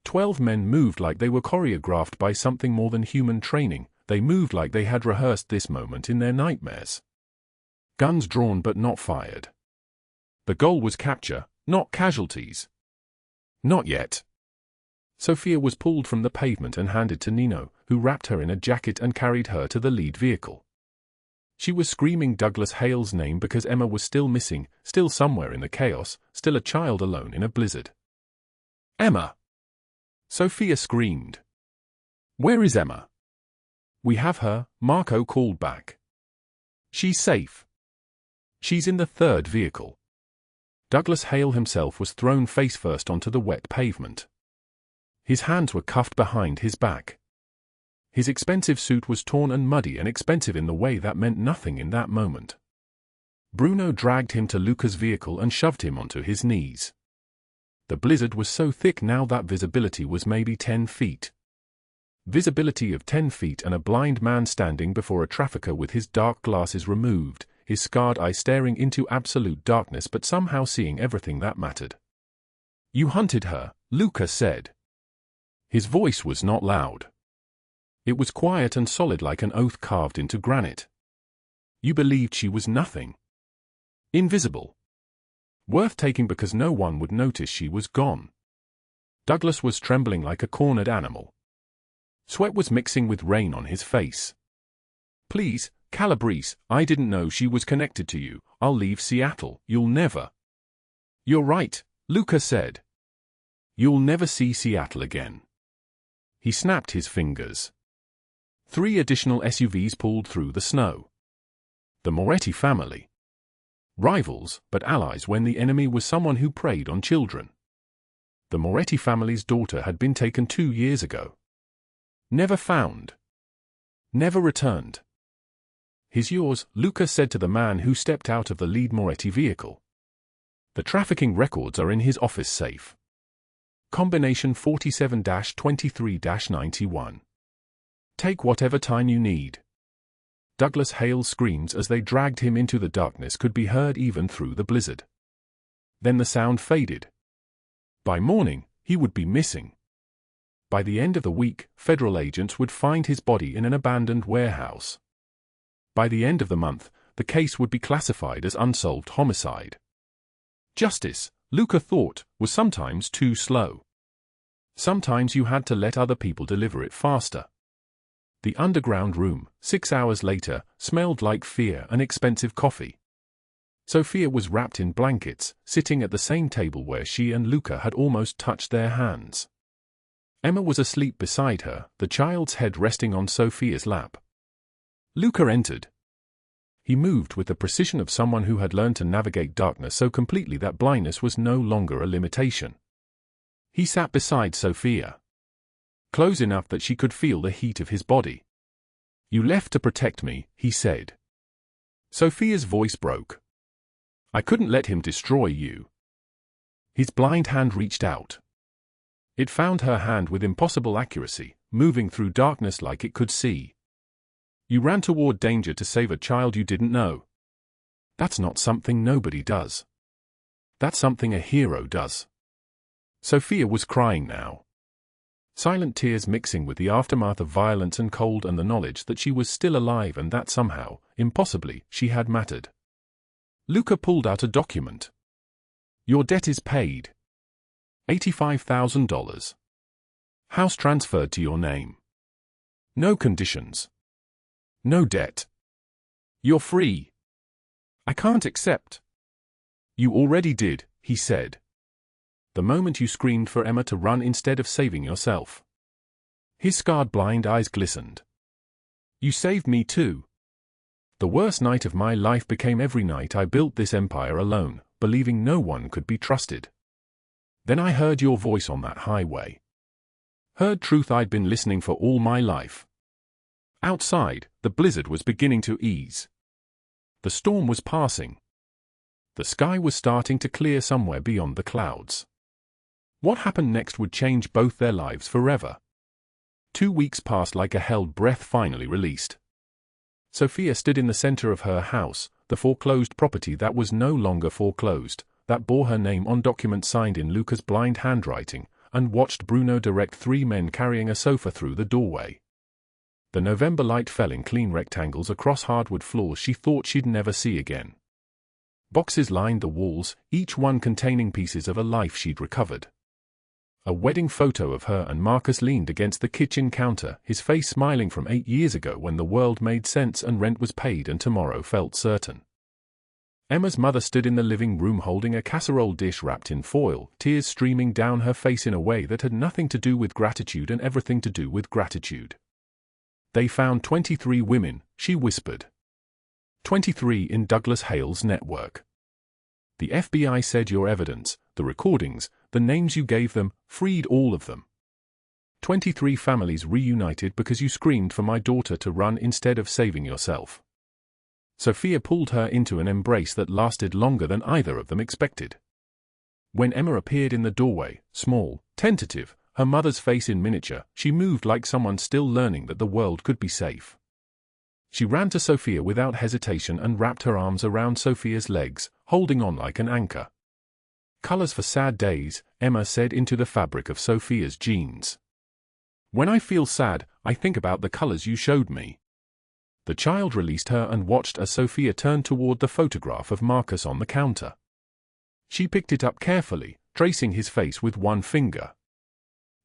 12 men moved like they were choreographed by something more than human training, they moved like they had rehearsed this moment in their nightmares. Guns drawn but not fired. The goal was capture, not casualties. Not yet. Sofia was pulled from the pavement and handed to Nino, who wrapped her in a jacket and carried her to the lead vehicle. She was screaming Douglas Hale's name because Emma was still missing, still somewhere in the chaos, still a child alone in a blizzard. "Emma!" Sofia screamed. "Where is Emma?" "We have her," Marco called back. "She's safe. She's in the third vehicle." Douglas Hale himself was thrown face-first onto the wet pavement. His hands were cuffed behind his back. His expensive suit was torn and muddy and expensive in the way that meant nothing in that moment. Bruno dragged him to Luca's vehicle and shoved him onto his knees. The blizzard was so thick now that visibility was maybe 10 feet. Visibility of 10 feet and a blind man standing before a trafficker with his dark glasses removed, his scarred eye staring into absolute darkness but somehow seeing everything that mattered. "You hunted her," Luca said. His voice was not loud. It was quiet and solid like an oath carved into granite. "You believed she was nothing. Invisible. Worth taking because no one would notice she was gone." Douglas was trembling like a cornered animal. Sweat was mixing with rain on his face. "Please, Calabrese, I didn't know she was connected to you. I'll leave Seattle. You'll never." "You're right," Luca said. "You'll never see Seattle again." He snapped his fingers. 3 additional SUVs pulled through the snow. The Moretti family. Rivals, but allies when the enemy was someone who preyed on children. The Moretti family's daughter had been taken 2 years ago. Never found. Never returned. "He's yours," Luca said to the man who stepped out of the lead Moretti vehicle. "The trafficking records are in his office safe. Combination 47-23-91. Take whatever time you need." Douglas Hale's screams as they dragged him into the darkness could be heard even through the blizzard. Then the sound faded. By morning, he would be missing. By the end of the week, federal agents would find his body in an abandoned warehouse. By the end of the month, the case would be classified as unsolved homicide. Justice, Luca thought, was sometimes too slow. Sometimes you had to let other people deliver it faster. The underground room, 6 hours later, smelled like fear and expensive coffee. Sofia was wrapped in blankets, sitting at the same table where she and Luca had almost touched their hands. Emma was asleep beside her, the child's head resting on Sofia's lap. Luca entered. He moved with the precision of someone who had learned to navigate darkness so completely that blindness was no longer a limitation. He sat beside Sofia, close enough that she could feel the heat of his body. "You left to protect me," he said. Sofia's voice broke. "I couldn't let him destroy you." His blind hand reached out. It found her hand with impossible accuracy, moving through darkness like it could see. "You ran toward danger to save a child you didn't know. That's not something nobody does. That's something a hero does." Sofia was crying now. Silent tears mixing with the aftermath of violence and cold and the knowledge that she was still alive and that somehow, impossibly, she had mattered. Luca pulled out a document. "Your debt is paid. $85,000. House transferred to your name. No conditions. No debt. You're free." "I can't accept." "You already did," he said. "The moment you screamed for Emma to run instead of saving yourself." His scarred blind eyes glistened. "You saved me too. The worst night of my life became every night I built this empire alone, believing no one could be trusted. Then I heard your voice on that highway. Heard truth I'd been listening for all my life." Outside, the blizzard was beginning to ease. The storm was passing. The sky was starting to clear somewhere beyond the clouds. What happened next would change both their lives forever. 2 weeks passed like a held breath finally released. Sofia stood in the center of her house, the foreclosed property that was no longer foreclosed, that bore her name on documents signed in Luca's blind handwriting, and watched Bruno direct 3 men carrying a sofa through the doorway. The November light fell in clean rectangles across hardwood floors she thought she'd never see again. Boxes lined the walls, each one containing pieces of a life she'd recovered. A wedding photo of her and Marcus leaned against the kitchen counter, his face smiling from 8 years ago when the world made sense and rent was paid and tomorrow felt certain. Emma's mother stood in the living room holding a casserole dish wrapped in foil, tears streaming down her face in a way that had nothing to do with gratitude and everything to do with gratitude. "They found 23 women," she whispered. 23 in Douglas Hale's network. "The FBI said your evidence, the recordings, the names you gave them, freed all of them. 23 families reunited because you screamed for my daughter to run instead of saving yourself." Sofia pulled her into an embrace that lasted longer than either of them expected. When Emma appeared in the doorway, small, tentative, her mother's face in miniature, she moved like someone still learning that the world could be safe. She ran to Sofia without hesitation and wrapped her arms around Sofia's legs, holding on like an anchor. "Colors for sad days," Emma said into the fabric of Sofia's jeans. "When I feel sad, I think about the colors you showed me." The child released her and watched as Sofia turned toward the photograph of Marcus on the counter. She picked it up carefully, tracing his face with one finger.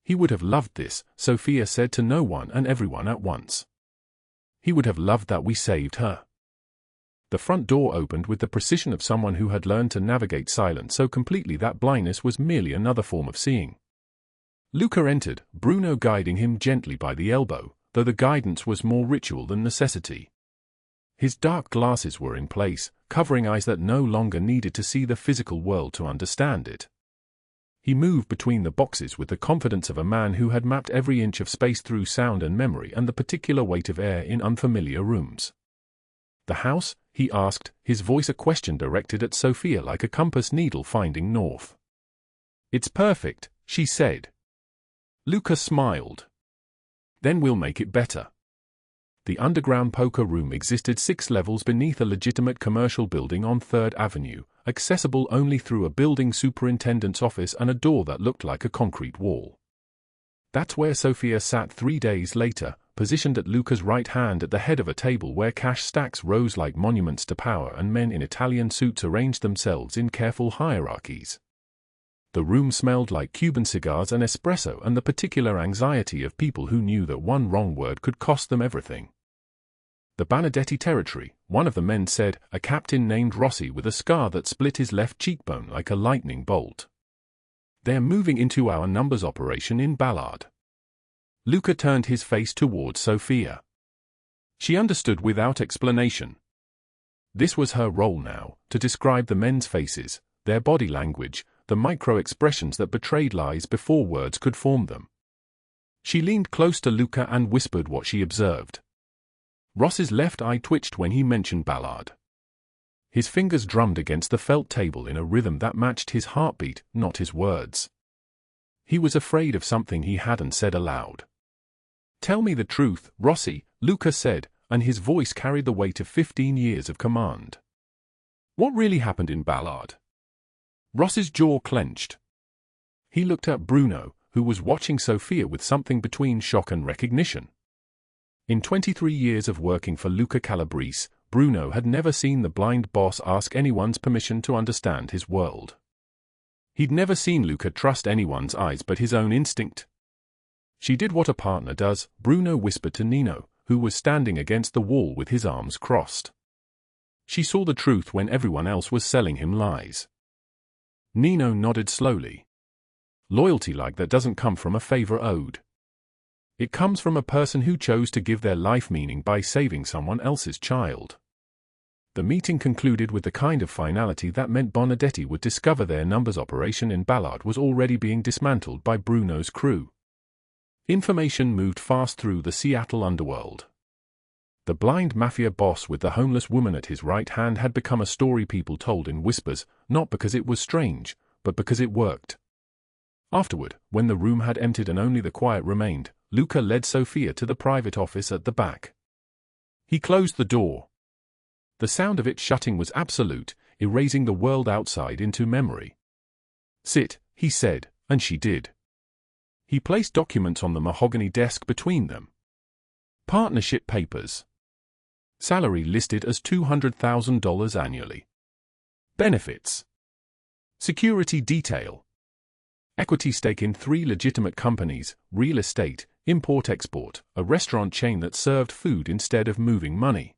"He would have loved this," Sofia said to no one and everyone at once. "He would have loved that we saved her." The front door opened with the precision of someone who had learned to navigate silence so completely that blindness was merely another form of seeing. Luca entered, Bruno guiding him gently by the elbow, though the guidance was more ritual than necessity. His dark glasses were in place, covering eyes that no longer needed to see the physical world to understand it. He moved between the boxes with the confidence of a man who had mapped every inch of space through sound and memory and the particular weight of air in unfamiliar rooms. "The house?" he asked, his voice a question directed at Sofia like a compass needle finding north. "It's perfect," she said. Luca smiled. "Then we'll make it better." The underground poker room existed 6 levels beneath a legitimate commercial building on 3rd Avenue, accessible only through a building superintendent's office and a door that looked like a concrete wall. That's where Sofia sat 3 days later, positioned at Luca's right hand at the head of a table where cash stacks rose like monuments to power and men in Italian suits arranged themselves in careful hierarchies. The room smelled like Cuban cigars and espresso and the particular anxiety of people who knew that one wrong word could cost them everything. The Benedetti territory, one of the men said, a captain named Rossi with a scar that split his left cheekbone like a lightning bolt. They're moving into our numbers operation in Ballard. Luca turned his face towards Sofia. She understood without explanation. This was her role now, to describe the men's faces, their body language, the micro-expressions that betrayed lies before words could form them. She leaned close to Luca and whispered what she observed. Ross's left eye twitched when he mentioned Ballard. His fingers drummed against the felt table in a rhythm that matched his heartbeat, not his words. He was afraid of something he hadn't said aloud. "Tell me the truth, Rossi," Luca said, and his voice carried the weight of 15 years of command. "What really happened in Ballard?" Ross's jaw clenched. He looked at Bruno, who was watching Sofia with something between shock and recognition. In 23 years of working for Luca Calabrese, Bruno had never seen the blind boss ask anyone's permission to understand his world. He'd never seen Luca trust anyone's eyes but his own instinct. "She did what a partner does," Bruno whispered to Nino, who was standing against the wall with his arms crossed. "She saw the truth when everyone else was selling him lies." Nino nodded slowly. "Loyalty like that doesn't come from a favor owed. It comes from a person who chose to give their life meaning by saving someone else's child." The meeting concluded with the kind of finality that meant Benedetti would discover their numbers operation in Ballard was already being dismantled by Bruno's crew. Information moved fast through the Seattle underworld. The blind Mafia boss with the homeless woman at his right hand had become a story people told in whispers, not because it was strange, but because it worked. Afterward, when the room had emptied and only the quiet remained, Luca led Sofia to the private office at the back. He closed the door. The sound of it shutting was absolute, erasing the world outside into memory. "Sit," he said, and she did. He placed documents on the mahogany desk between them. Partnership papers. Salary listed as $200,000 annually. Benefits. Security detail. Equity stake in 3 legitimate companies, real estate, import-export, a restaurant chain that served food instead of moving money.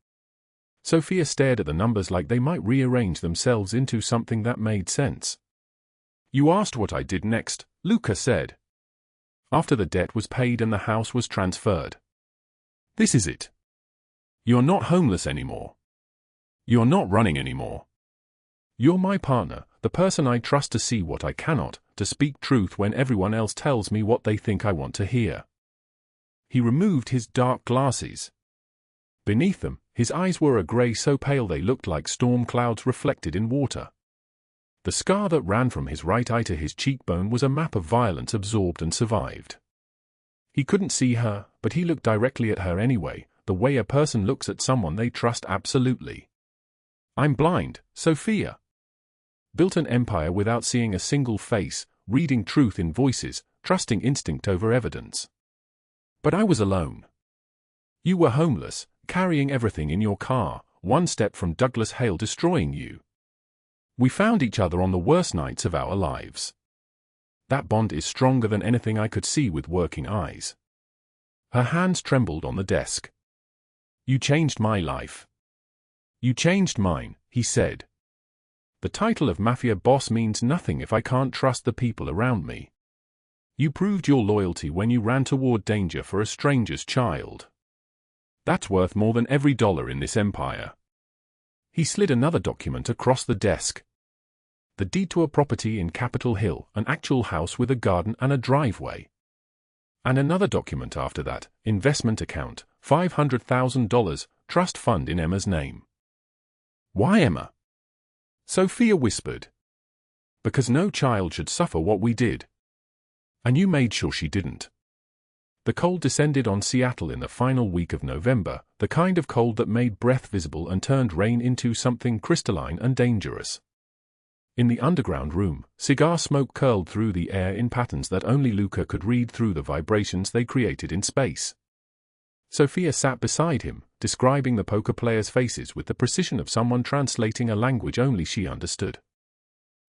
Sofia stared at the numbers like they might rearrange themselves into something that made sense. "You asked what I did next," Luca said. "After the debt was paid and the house was transferred. This is it. You're not homeless anymore. You're not running anymore. You're my partner, the person I trust to see what I cannot, to speak truth when everyone else tells me what they think I want to hear." He removed his dark glasses. Beneath them, his eyes were a grey so pale they looked like storm clouds reflected in water. The scar that ran from his right eye to his cheekbone was a map of violence absorbed and survived. He couldn't see her, but he looked directly at her anyway, the way a person looks at someone they trust absolutely. "I'm blind, Sofia. Built an empire without seeing a single face, reading truth in voices, trusting instinct over evidence. But I was alone. You were homeless, carrying everything in your car, one step from Douglas Hale destroying you. We found each other on the worst nights of our lives. That bond is stronger than anything I could see with working eyes." Her hands trembled on the desk. "You changed my life. You changed mine," he said. "The title of Mafia boss means nothing if I can't trust the people around me. You proved your loyalty when you ran toward danger for a stranger's child. That's worth more than every dollar in this empire." He slid another document across the desk. The deed to a property in Capitol Hill, an actual house with a garden and a driveway. And another document after that, investment account, $500,000, trust fund in Emma's name. "Why Emma?" Sofia whispered. "Because no child should suffer what we did. And you made sure she didn't." The cold descended on Seattle in the final week of November, the kind of cold that made breath visible and turned rain into something crystalline and dangerous. In the underground room, cigar smoke curled through the air in patterns that only Luca could read through the vibrations they created in space. Sofia sat beside him, describing the poker players' faces with the precision of someone translating a language only she understood.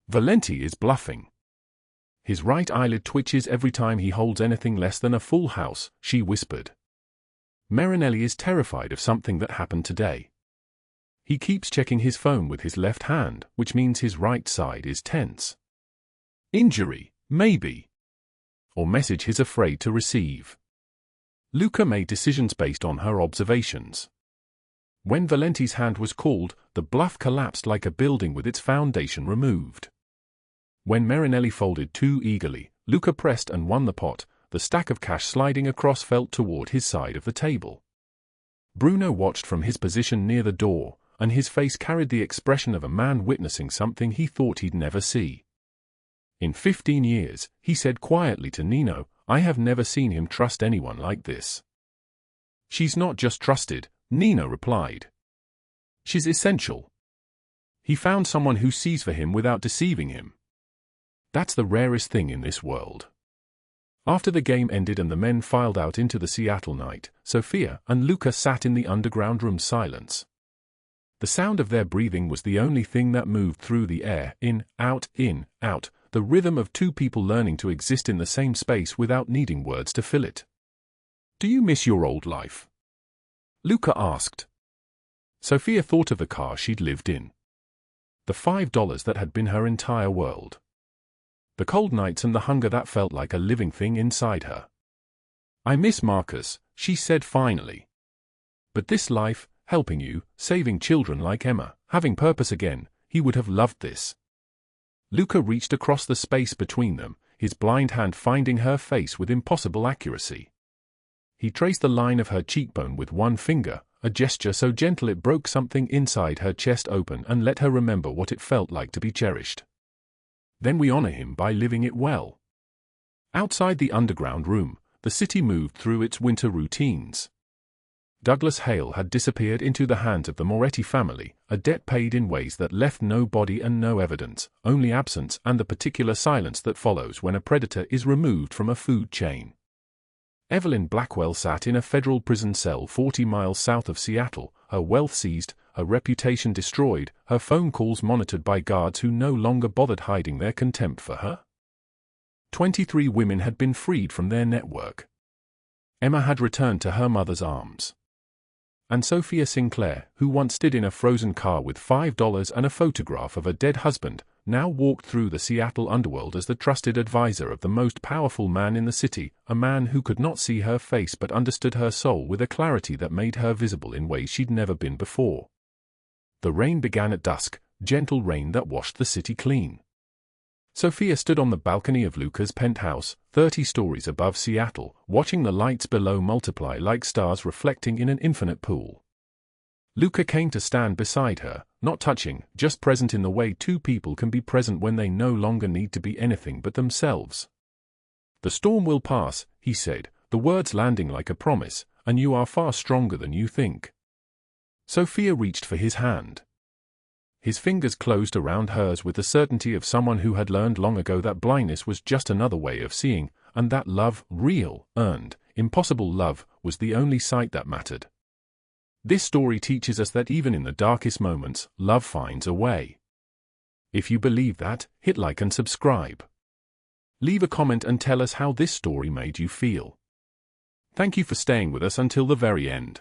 Valenti is bluffing. His right eyelid twitches every time he holds anything less than a full house, she whispered. Marinelli is terrified of something that happened today. He keeps checking his phone with his left hand, which means his right side is tense. Injury, maybe. Or message he's afraid to receive. Luca made decisions based on her observations. When Valenti's hand was called, the bluff collapsed like a building with its foundation removed. When Marinelli folded too eagerly, Luca pressed and won the pot, the stack of cash sliding across felt toward his side of the table. Bruno watched from his position near the door, and his face carried the expression of a man witnessing something he thought he'd never see. In 15 years, he said quietly to Nino, I have never seen him trust anyone like this. She's not just trusted, Nino replied. She's essential. He found someone who sees for him without deceiving him. That's the rarest thing in this world. After the game ended and the men filed out into the Seattle night, Sofia and Luca sat in the underground room silence. The sound of their breathing was the only thing that moved through the air, in, out, the rhythm of two people learning to exist in the same space without needing words to fill it. Do you miss your old life? Luca asked. Sofia thought of the car she'd lived in. The $5 that had been her entire world. The cold nights and the hunger that felt like a living thing inside her. I miss Marcus, she said finally. But this life, helping you, saving children like Emma, having purpose again, he would have loved this. Luca reached across the space between them, his blind hand finding her face with impossible accuracy. He traced the line of her cheekbone with one finger, a gesture so gentle it broke something inside her chest open and let her remember what it felt like to be cherished. Then we honor him by living it well. Outside the underground room, the city moved through its winter routines. Douglas Hale had disappeared into the hands of the Moretti family, a debt paid in ways that left no body and no evidence, only absence and the particular silence that follows when a predator is removed from a food chain. Evelyn Blackwell sat in a federal prison cell 40 miles south of Seattle, her wealth seized, her reputation destroyed, her phone calls monitored by guards who no longer bothered hiding their contempt for her. 23 women had been freed from their network. Emma had returned to her mother's arms. And Sofia Sinclair, who once stood in a frozen car with $5 and a photograph of a dead husband, now walked through the Seattle underworld as the trusted advisor of the most powerful man in the city, a man who could not see her face but understood her soul with a clarity that made her visible in ways she'd never been before. The rain began at dusk, gentle rain that washed the city clean. Sofia stood on the balcony of Luca's penthouse, 30 stories above Seattle, watching the lights below multiply like stars reflecting in an infinite pool. Luca came to stand beside her, not touching, just present in the way two people can be present when they no longer need to be anything but themselves. The storm will pass, he said, the words landing like a promise, and you are far stronger than you think. Sofia reached for his hand. His fingers closed around hers with the certainty of someone who had learned long ago that blindness was just another way of seeing, and that love, real, earned, impossible love, was the only sight that mattered. This story teaches us that even in the darkest moments, love finds a way. If you believe that, hit like and subscribe. Leave a comment and tell us how this story made you feel. Thank you for staying with us until the very end.